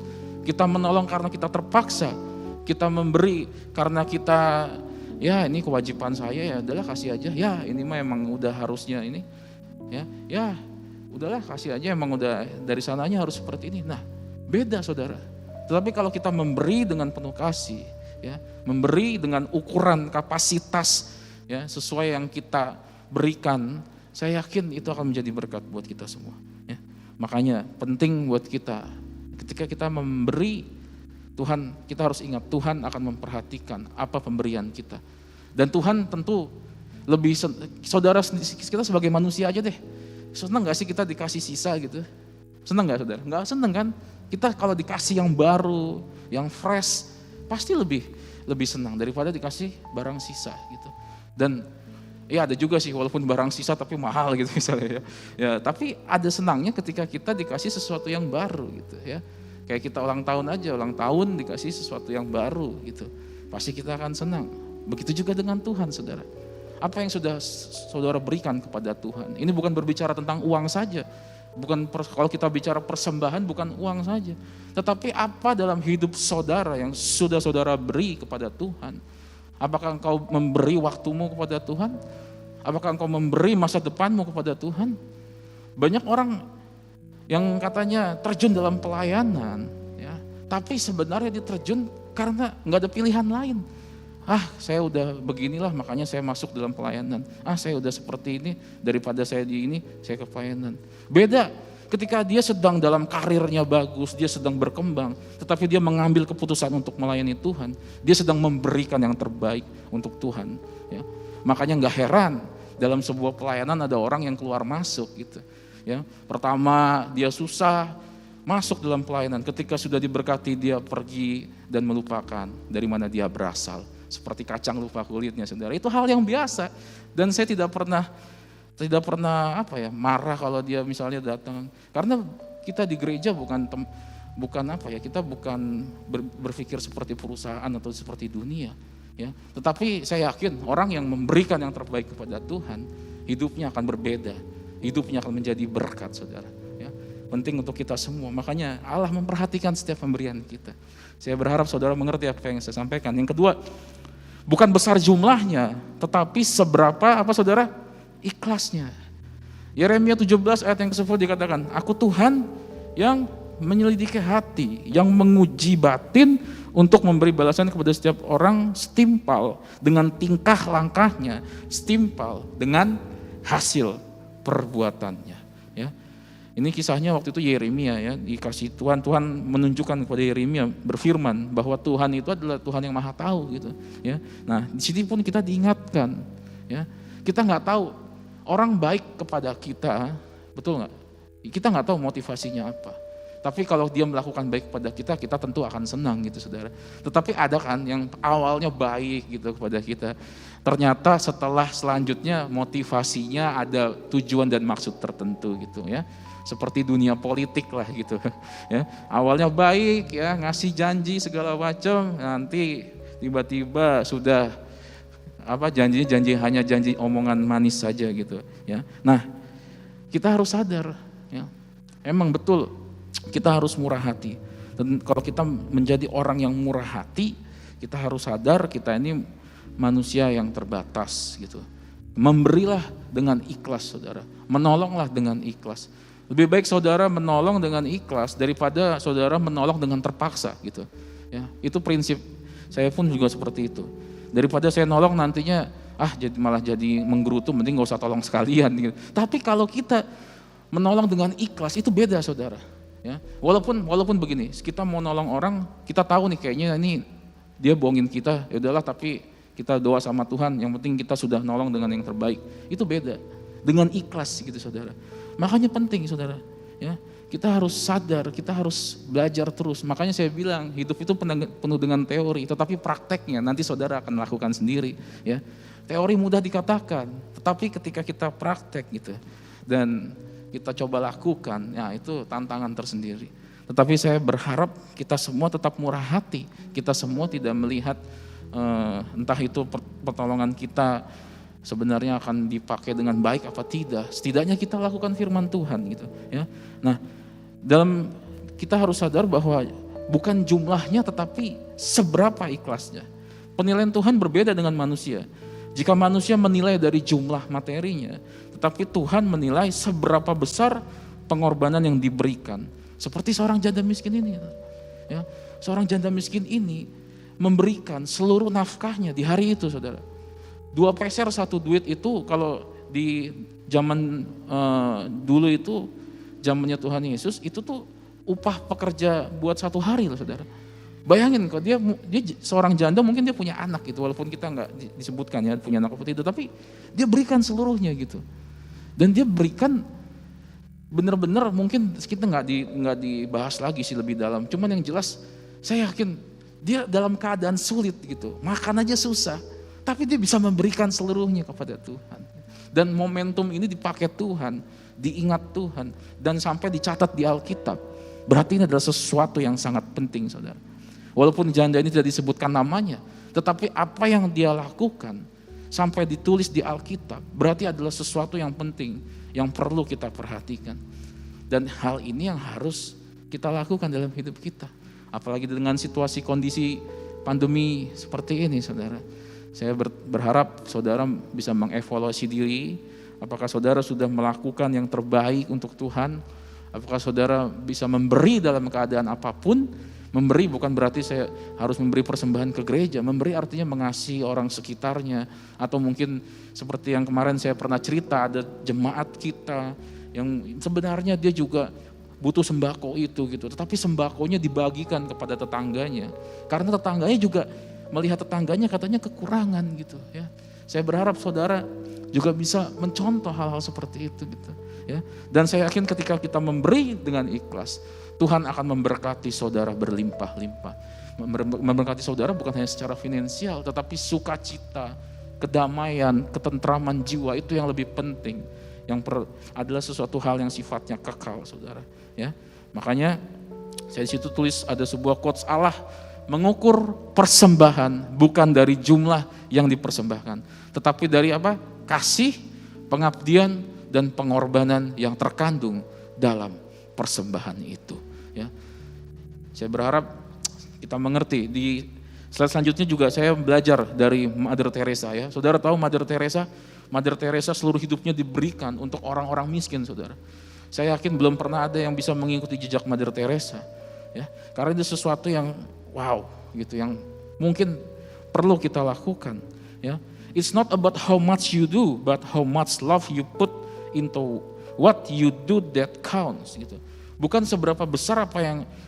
F: kita menolong karena kita terpaksa, kita memberi karena kita, ya ini kewajiban saya, ya udahlah kasih aja, ya ini mah emang udah harusnya ini, ya udahlah kasih aja, emang udah dari sananya harus seperti ini. Nah, beda, saudara. Tetapi kalau kita memberi dengan penuh kasih, ya, memberi dengan ukuran kapasitas, ya, sesuai yang kita berikan, saya yakin itu akan menjadi berkat buat kita semua. Ya. Makanya penting buat kita, ketika kita memberi, kita harus ingat Tuhan akan memperhatikan apa pemberian kita. Dan Tuhan tentu lebih, saudara kita sebagai manusia aja deh, senang gak sih kita dikasih sisa gitu? Senang gak, saudara? Gak senang kan? Kita kalau dikasih yang baru, yang fresh, pasti lebih senang daripada dikasih barang sisa gitu. Dan ya ada juga sih walaupun barang sisa tapi mahal gitu misalnya ya. Ya, tapi ada senangnya ketika kita dikasih sesuatu yang baru gitu ya. Kayak kita ulang tahun aja, ulang tahun dikasih sesuatu yang baru gitu. Pasti kita akan senang. Begitu juga dengan Tuhan, saudara. Apa yang sudah saudara berikan kepada Tuhan? Ini bukan berbicara tentang uang saja. Kalau kita bicara persembahan bukan uang saja. Tetapi apa dalam hidup saudara yang sudah saudara beri kepada Tuhan? Apakah engkau memberi waktumu kepada Tuhan? Apakah engkau memberi masa depanmu kepada Tuhan? Banyak orang yang katanya terjun dalam pelayanan, ya, tapi sebenarnya dia terjun karena nggak ada pilihan lain. Saya udah beginilah makanya saya masuk dalam pelayanan. Saya udah seperti ini daripada saya di ini, saya ke pelayanan. Beda ketika dia sedang dalam karirnya bagus, dia sedang berkembang, tetapi dia mengambil keputusan untuk melayani Tuhan. Dia sedang memberikan yang terbaik untuk Tuhan. Ya. Makanya nggak heran dalam sebuah pelayanan ada orang yang keluar masuk gitu. Ya. Pertama dia susah masuk dalam pelayanan, ketika sudah diberkati dia pergi dan melupakan dari mana dia berasal. Seperti kacang lupa kulitnya, saudara. Itu hal yang biasa dan saya tidak pernah marah kalau dia misalnya datang, karena kita di gereja kita bukan berpikir seperti perusahaan atau seperti dunia, ya. Tetapi saya yakin orang yang memberikan yang terbaik kepada Tuhan, hidupnya akan berbeda, hidupnya akan menjadi berkat, saudara. Ya. Penting untuk kita semua, makanya Allah memperhatikan setiap pemberian kita. Saya berharap saudara mengerti apa yang saya sampaikan. Yang kedua, bukan besar jumlahnya, tetapi seberapa saudara? Ikhlasnya. Yeremia 17 ayat yang ke-10 dikatakan, Aku Tuhan yang menyelidiki hati, yang menguji batin untuk memberi balasan kepada setiap orang setimpal dengan tingkah langkahnya, setimpal dengan hasil perbuatannya. Ya. Ini kisahnya waktu itu Yeremia ya, dikasih Tuhan menunjukkan kepada Yeremia berfirman bahwa Tuhan itu adalah Tuhan yang maha tahu gitu. Ya. Nah di sini pun kita diingatkan, ya, kita nggak tahu orang baik kepada kita, betul nggak? Kita nggak tahu motivasinya apa. Tapi kalau dia melakukan baik kepada kita, kita tentu akan senang gitu, saudara. Tetapi ada kan yang awalnya baik gitu kepada kita. Ternyata setelah selanjutnya motivasinya ada tujuan dan maksud tertentu gitu ya. Seperti dunia politik lah gitu. Ya. Awalnya baik ya, ngasih janji segala macam, nanti tiba-tiba sudah hanya janji omongan manis saja gitu ya. Nah, kita harus sadar ya. Emang betul kita harus murah hati. Dan kalau kita menjadi orang yang murah hati, kita harus sadar kita ini manusia yang terbatas gitu. Memberilah dengan ikhlas, saudara. Menolonglah dengan ikhlas. Lebih baik saudara menolong dengan ikhlas daripada saudara menolong dengan terpaksa gitu. Ya, itu prinsip saya pun juga seperti itu. Daripada saya nolong nantinya malah jadi menggerutu, mending gak usah tolong sekalian gitu. Tapi kalau kita menolong dengan ikhlas itu beda, saudara. Ya, walaupun begini, kita mau nolong orang, kita tahu nih kayaknya ini dia bohongin kita, ya udahlah tapi kita doa sama Tuhan, yang penting kita sudah nolong dengan yang terbaik. Itu beda. Dengan ikhlas gitu, saudara. Makanya penting, saudara, ya. Kita harus sadar, kita harus belajar terus. Makanya saya bilang hidup itu penuh dengan teori, tetapi prakteknya nanti saudara akan lakukan sendiri. Ya, teori mudah dikatakan, tetapi ketika kita praktek gitu dan kita coba lakukan, ya itu tantangan tersendiri. Tetapi saya berharap kita semua tetap murah hati. Kita semua tidak melihat entah itu pertolongan kita sebenarnya akan dipakai dengan baik apa tidak. Setidaknya kita lakukan firman Tuhan gitu. Ya, nah. Kita harus sadar bahwa bukan jumlahnya tetapi seberapa ikhlasnya. Penilaian Tuhan berbeda dengan manusia. Jika manusia menilai dari jumlah materinya, tetapi Tuhan menilai seberapa besar pengorbanan yang diberikan. Seperti seorang janda miskin ini. Ya, seorang janda miskin ini memberikan seluruh nafkahnya di hari itu, saudara. 2 peser 1 duit itu kalau di zaman dulu itu, zamannya Tuhan Yesus, itu tuh upah pekerja buat 1 hari loh, saudara. Bayangin kok dia seorang janda, mungkin dia punya anak gitu, walaupun kita nggak disebutkan ya punya anak seperti itu, tapi dia berikan seluruhnya gitu. Dan dia berikan benar-benar, mungkin kita nggak dibahas lagi sih lebih dalam. Cuman yang jelas saya yakin dia dalam keadaan sulit gitu, makan aja susah, Tapi dia bisa memberikan seluruhnya kepada Tuhan. Dan momentum ini dipakai Tuhan, diingat Tuhan, dan sampai dicatat di Alkitab. Berarti ini adalah sesuatu yang sangat penting, saudara. Walaupun janda ini tidak disebutkan namanya, tetapi apa yang dia lakukan sampai ditulis di Alkitab, berarti adalah sesuatu yang penting, yang perlu kita perhatikan. Dan hal ini yang harus kita lakukan dalam hidup kita. Apalagi dengan situasi kondisi pandemi seperti ini, saudara. Saya berharap saudara bisa mengevaluasi diri, apakah saudara sudah melakukan yang terbaik untuk Tuhan, apakah saudara bisa memberi dalam keadaan apapun. Memberi bukan berarti saya harus memberi persembahan ke gereja, memberi artinya mengasihi orang sekitarnya, atau mungkin seperti yang kemarin saya pernah cerita, ada jemaat kita yang sebenarnya dia juga butuh sembako itu gitu, tetapi sembakonya dibagikan kepada tetangganya, karena tetangganya juga melihat tetangganya katanya kekurangan gitu ya. Saya berharap saudara juga bisa mencontoh hal-hal seperti itu gitu ya. Dan saya yakin ketika kita memberi dengan ikhlas, Tuhan akan memberkati saudara berlimpah-limpah. Memberkati saudara bukan hanya secara finansial, tetapi sukacita, kedamaian, ketentraman jiwa itu yang lebih penting. Yang adalah sesuatu hal yang sifatnya kekal, saudara. Ya, makanya saya di situ tulis ada sebuah quotes Allah, mengukur persembahan bukan dari jumlah yang dipersembahkan, tetapi dari apa? Kasih, pengabdian, dan pengorbanan yang terkandung dalam persembahan itu. Ya, saya berharap kita mengerti. Di slide selanjutnya juga saya belajar dari Mother Teresa ya. Saudara tahu Mother Teresa? Mother Teresa seluruh hidupnya diberikan untuk orang-orang miskin, saudara. Saya yakin belum pernah ada yang bisa mengikuti jejak Mother Teresa. Ya, karena itu sesuatu yang wow gitu, yang mungkin perlu kita lakukan. Ya, it's not about how much you do, but how much love you put into what you do that counts gitu. Bukan seberapa besar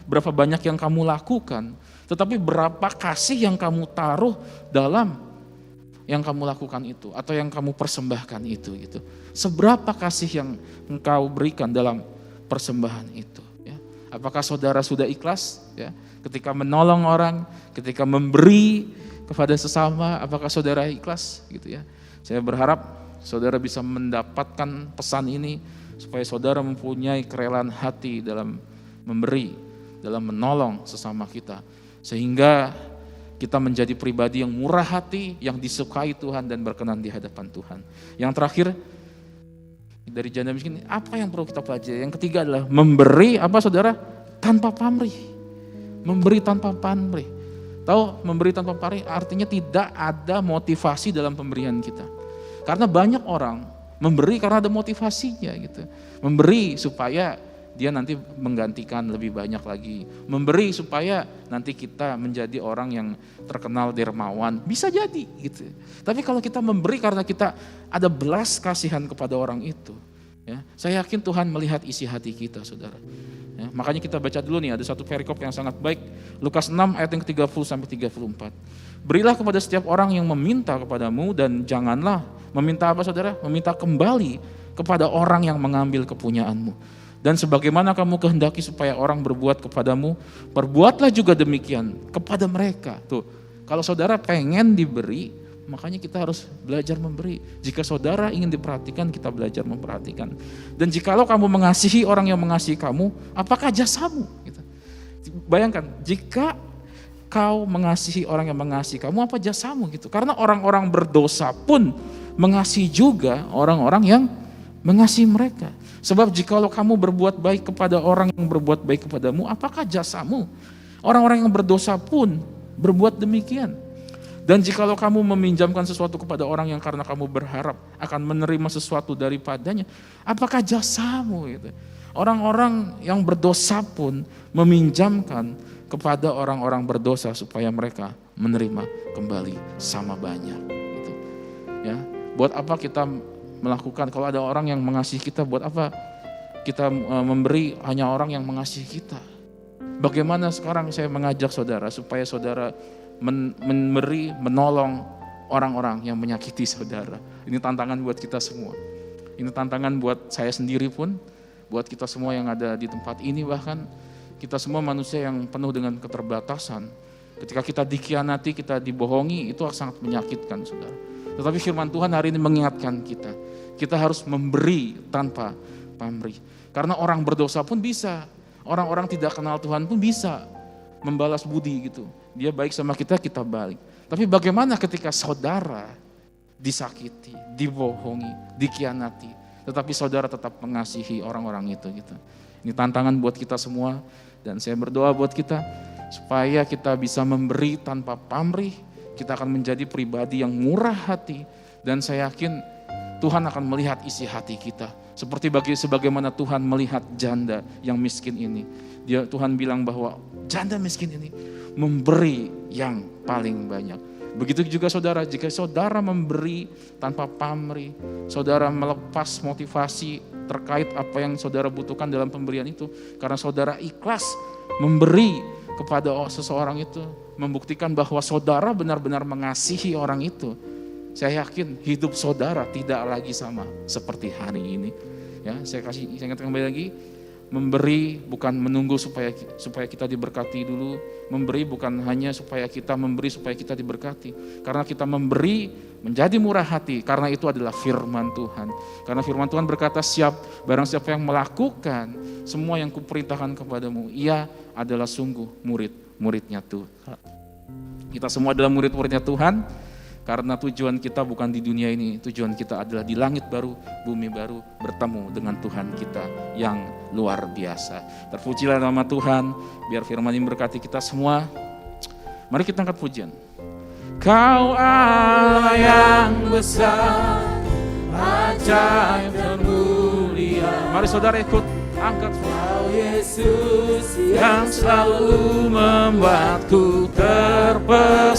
F: berapa banyak yang kamu lakukan, tetapi berapa kasih yang kamu taruh dalam yang kamu lakukan itu atau yang kamu persembahkan itu gitu. Seberapa kasih yang engkau berikan dalam persembahan itu ya. Apakah saudara sudah ikhlas ya ketika menolong orang, ketika memberi kepada sesama, apakah saudara ikhlas gitu ya. Saya berharap saudara bisa mendapatkan pesan ini supaya saudara mempunyai kerelaan hati dalam memberi, dalam menolong sesama kita. Sehingga kita menjadi pribadi yang murah hati, yang disukai Tuhan dan berkenan di hadapan Tuhan. Yang terakhir, dari janda miskin, apa yang perlu kita pelajari? Yang ketiga adalah memberi, apa saudara? Tanpa pamrih. Memberi tanpa pamrih. Tahu memberi tanpa pamrih artinya tidak ada motivasi dalam pemberian kita. Karena banyak orang memberi karena ada motivasinya gitu. Memberi supaya dia nanti menggantikan lebih banyak lagi. Memberi supaya nanti kita menjadi orang yang terkenal dermawan. Bisa jadi gitu. Tapi kalau kita memberi karena kita ada belas kasihan kepada orang itu, ya, saya yakin Tuhan melihat isi hati kita, saudara. Ya, makanya kita baca dulu nih, ada satu perikop yang sangat baik. Lukas 6 ayat yang 30 sampai 34. Berilah kepada setiap orang yang meminta kepadamu dan janganlah meminta apa saudara? Meminta kembali kepada orang yang mengambil kepunyaanmu. Dan sebagaimana kamu kehendaki supaya orang berbuat kepadamu, perbuatlah juga demikian kepada mereka. Tuh, kalau saudara pengen diberi, makanya kita harus belajar memberi. Jika saudara ingin diperhatikan, kita belajar memperhatikan. Dan jikalau kamu mengasihi orang yang mengasihi kamu, apakah jasamu? Gitu. Bayangkan, jika kau mengasihi orang yang mengasihi kamu, apa jasamu gitu? Karena orang-orang berdosa pun mengasihi juga orang-orang yang mengasihi mereka. Sebab jikalau kamu berbuat baik kepada orang yang berbuat baik kepadamu, apakah jasamu? Orang-orang yang berdosa pun berbuat demikian. Dan jikalau kamu meminjamkan sesuatu kepada orang yang karena kamu berharap akan menerima sesuatu daripadanya, apakah jasamu? Gitu. Orang-orang yang berdosa pun meminjamkan kepada orang-orang berdosa supaya mereka menerima kembali sama banyak. Gitu. Ya, buat apa kita melakukan, kalau ada orang yang mengasihi kita, buat apa kita memberi hanya orang yang mengasihi kita? Bagaimana sekarang saya mengajak saudara supaya saudara memberi, menolong orang-orang yang menyakiti saudara. Ini tantangan buat kita semua. Ini tantangan buat saya sendiri pun, buat kita semua yang ada di tempat ini, bahkan kita semua manusia yang penuh dengan keterbatasan. Ketika kita dikhianati, kita dibohongi, itu sangat menyakitkan, saudara. Tetapi firman Tuhan hari ini mengingatkan kita harus memberi tanpa pamrih. Karena orang berdosa pun bisa, orang-orang tidak kenal Tuhan pun bisa membalas budi gitu. Dia baik sama kita, kita balik. Tapi bagaimana ketika saudara disakiti, dibohongi, dikhianati, tetapi saudara tetap mengasihi orang-orang itu gitu. Ini tantangan buat kita semua, dan saya berdoa buat kita supaya kita bisa memberi tanpa pamrih. Kita akan menjadi pribadi yang murah hati, dan saya yakin Tuhan akan melihat isi hati kita. Sebagaimana Tuhan melihat janda yang miskin ini. Tuhan bilang bahwa janda miskin ini memberi yang paling banyak. Begitu juga saudara, jika saudara memberi tanpa pamrih, saudara melepas motivasi terkait apa yang saudara butuhkan dalam pemberian itu, karena saudara ikhlas memberi kepada seseorang itu, membuktikan bahwa saudara benar-benar mengasihi orang itu. Saya yakin hidup saudara tidak lagi sama seperti hari ini. Ya, saya ingatkan kembali lagi, memberi bukan menunggu supaya kita diberkati dulu. Memberi bukan hanya supaya kita memberi supaya kita diberkati. Karena kita memberi menjadi murah hati, karena itu adalah firman Tuhan. Karena firman Tuhan berkata, barang siapa yang melakukan semua yang kuperintahkan kepadamu, ia adalah sungguh murid-muridnya Tuhan. Kita semua adalah murid-muridnya Tuhan, karena tujuan kita bukan di dunia ini, tujuan kita adalah di langit baru, bumi baru, bertemu dengan Tuhan kita yang luar biasa. Terpujilah nama Tuhan, biar firman ini berkati kita semua. Mari kita angkat pujian. Kau Allah yang besar, ajaib dan mulia. Mari saudara ikut angkat. Kau Yesus yang selalu membuatku terpesona.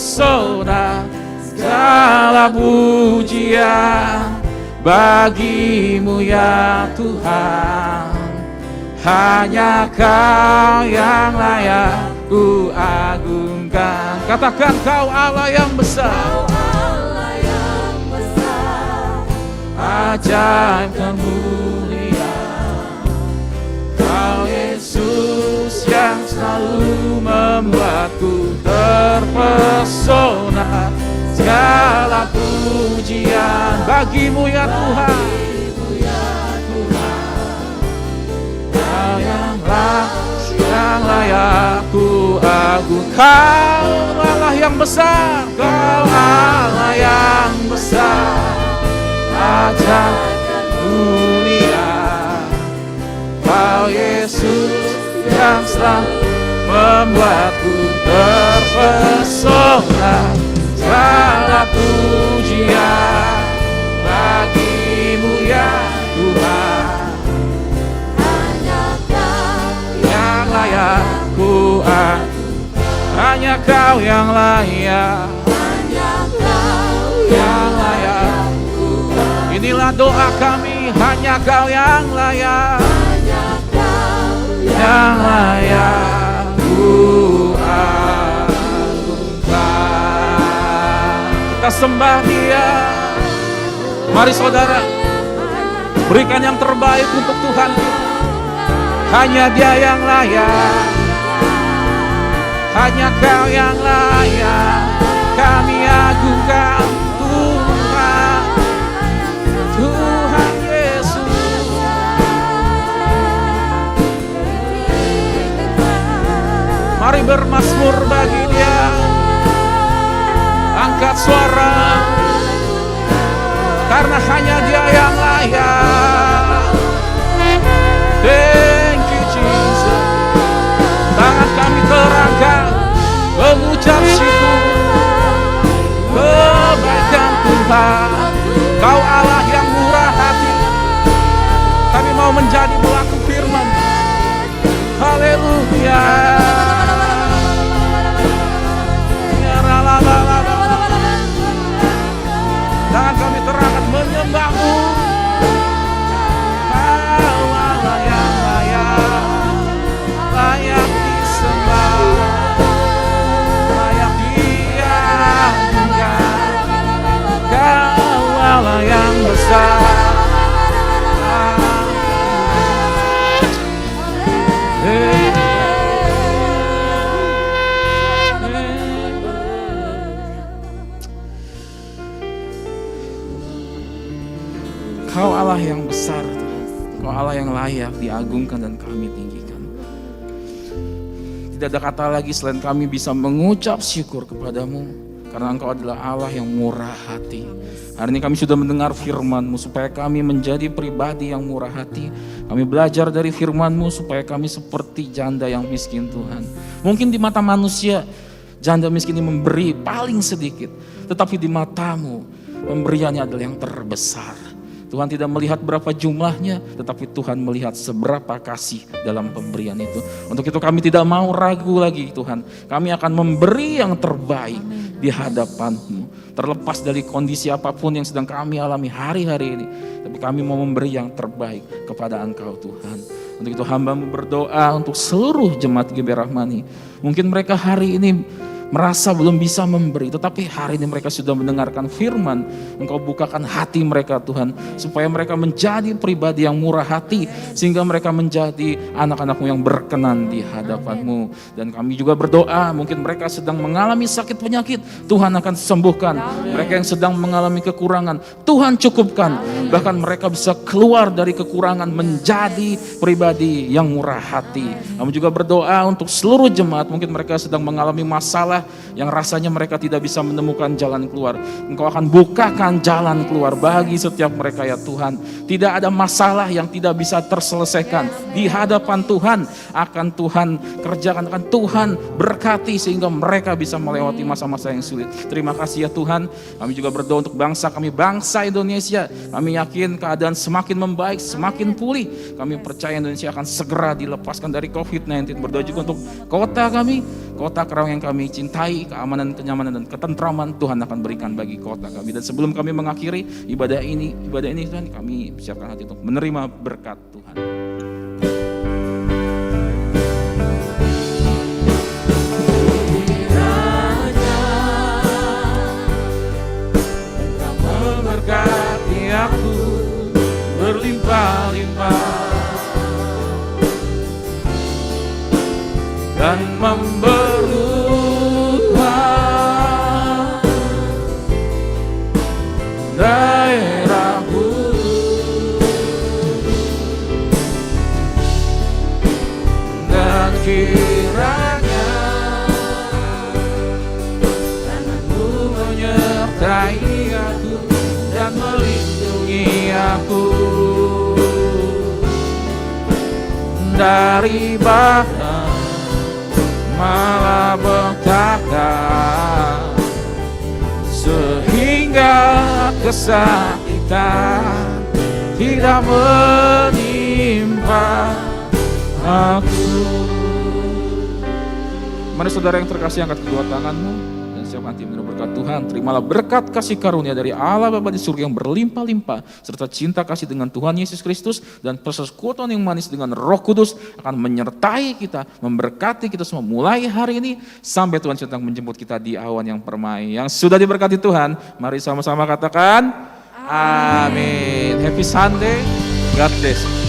F: Segala pujian bagimu ya Tuhan. Hanya Kau yang layak ku agungkan. Katakan, Kau Allah yang besar, ajaib dan mulia. Kau Yesus yang selalu membuatku terpesona. Segala pujian bagimu ya Tuhan. Kau yang layak ku agung. Kau Allah yang besar, Kau Allah yang besar, ajaib dan mulia. Kau Yesus yang selalu membuatku terpesona. Segala pujian bagimu ya Tuhan. Hanya Kau yang layak ku agung. Hanya Kau yang layak. Hanya Kau yang layak ku agung. Inilah doa kami, hanya Kau yang layak. Hanya Kau yang layak ku agungkan. Kita sembah Dia. Mari saudara, berikan yang terbaik untuk Tuhan. Hanya Dia yang layak. Hanya Kau yang layak. Kami agungkan Tuhan, Tuhan Yesus. Mari bermazmur bagi Dia. Angkat suara, karena hanya Dia yang layak. Thank you Jesus. Tangan kami terangkat mengucap syukur kebaikan Tuhan. Kau Allah yang murah hati. Kami mau menjadi pelaku firman. Haleluya. Dan kami terangkat menyembah-Mu. Kau Allah yang layak disembah, layak diagungkan. Kau Allah yang besar. diagungkan dan kami tinggikan. Tidak ada kata lagi selain kami bisa mengucap syukur kepadamu. Karena Engkau adalah Allah yang murah hati. Hari ini kami sudah mendengar firman-Mu supaya kami menjadi pribadi yang murah hati. Kami belajar dari firman-Mu supaya kami seperti janda yang miskin Tuhan. Mungkin di mata manusia janda miskin ini memberi paling sedikit. Tetapi di mata-Mu pemberiannya adalah yang terbesar. Tuhan tidak melihat berapa jumlahnya, tetapi Tuhan melihat seberapa kasih dalam pemberian itu. Untuk itu kami tidak mau ragu lagi Tuhan. Kami akan memberi yang terbaik di hadapan-Mu. Terlepas dari kondisi apapun yang sedang kami alami hari-hari ini. Tapi kami mau memberi yang terbaik kepada Engkau Tuhan. Untuk itu hamba-Mu berdoa untuk seluruh jemaat GBI Rahmani. Mungkin mereka hari ini merasa belum bisa memberi, tetapi hari ini mereka sudah mendengarkan firman. Engkau bukakan hati mereka Tuhan, supaya mereka menjadi pribadi yang murah hati, sehingga mereka menjadi anak-anak-Mu yang berkenan di hadapan-Mu. Dan kami juga berdoa, mungkin mereka sedang mengalami sakit penyakit, Tuhan akan sembuhkan. Mereka yang sedang mengalami kekurangan, Tuhan cukupkan. Bahkan mereka bisa keluar dari kekurangan menjadi pribadi yang murah hati. Kami juga berdoa untuk seluruh jemaat, mungkin mereka sedang mengalami masalah yang rasanya mereka tidak bisa menemukan jalan keluar. Engkau akan bukakan jalan keluar bagi setiap mereka ya Tuhan. Tidak ada masalah yang tidak bisa terselesaikan di hadapan Tuhan. Akan Tuhan kerjakan, akan Tuhan berkati sehingga mereka bisa melewati masa-masa yang sulit. Terima kasih ya Tuhan. Kami juga berdoa untuk bangsa kami, bangsa Indonesia. Kami yakin keadaan semakin membaik, semakin pulih. Kami percaya Indonesia akan segera dilepaskan dari COVID-19. Berdoa juga untuk kota kami, kota Kerawang yang kami cintai, keamanan, kenyamanan, dan ketentraman Tuhan akan berikan bagi kota kami. Dan sebelum kami mengakhiri ibadah ini Tuhan, kami siapkan hati untuk menerima berkat Tuhan. Memberkati aku berlimpah-limpah dan memberubah daerahku, dan kiranya tanganmu menyertai aku dan melindungi aku dari bahaya malapetaka, sehingga kesakitan tidak menimpa aku. Mari saudara yang terkasih, angkat kedua tanganmu dan siap nanti menerima berkat Tuhan. Terimalah berkat kasih karunia dari Allah Bapa di surga yang berlimpah-limpah, serta cinta kasih dengan Tuhan Yesus Kristus dan persekutuan yang manis dengan Roh Kudus akan menyertai kita, memberkati kita semua mulai hari ini sampai Tuhan sedang menjemput kita di awan yang permai. Yang sudah diberkati Tuhan, mari sama-sama katakan amin. Happy Sunday, God bless.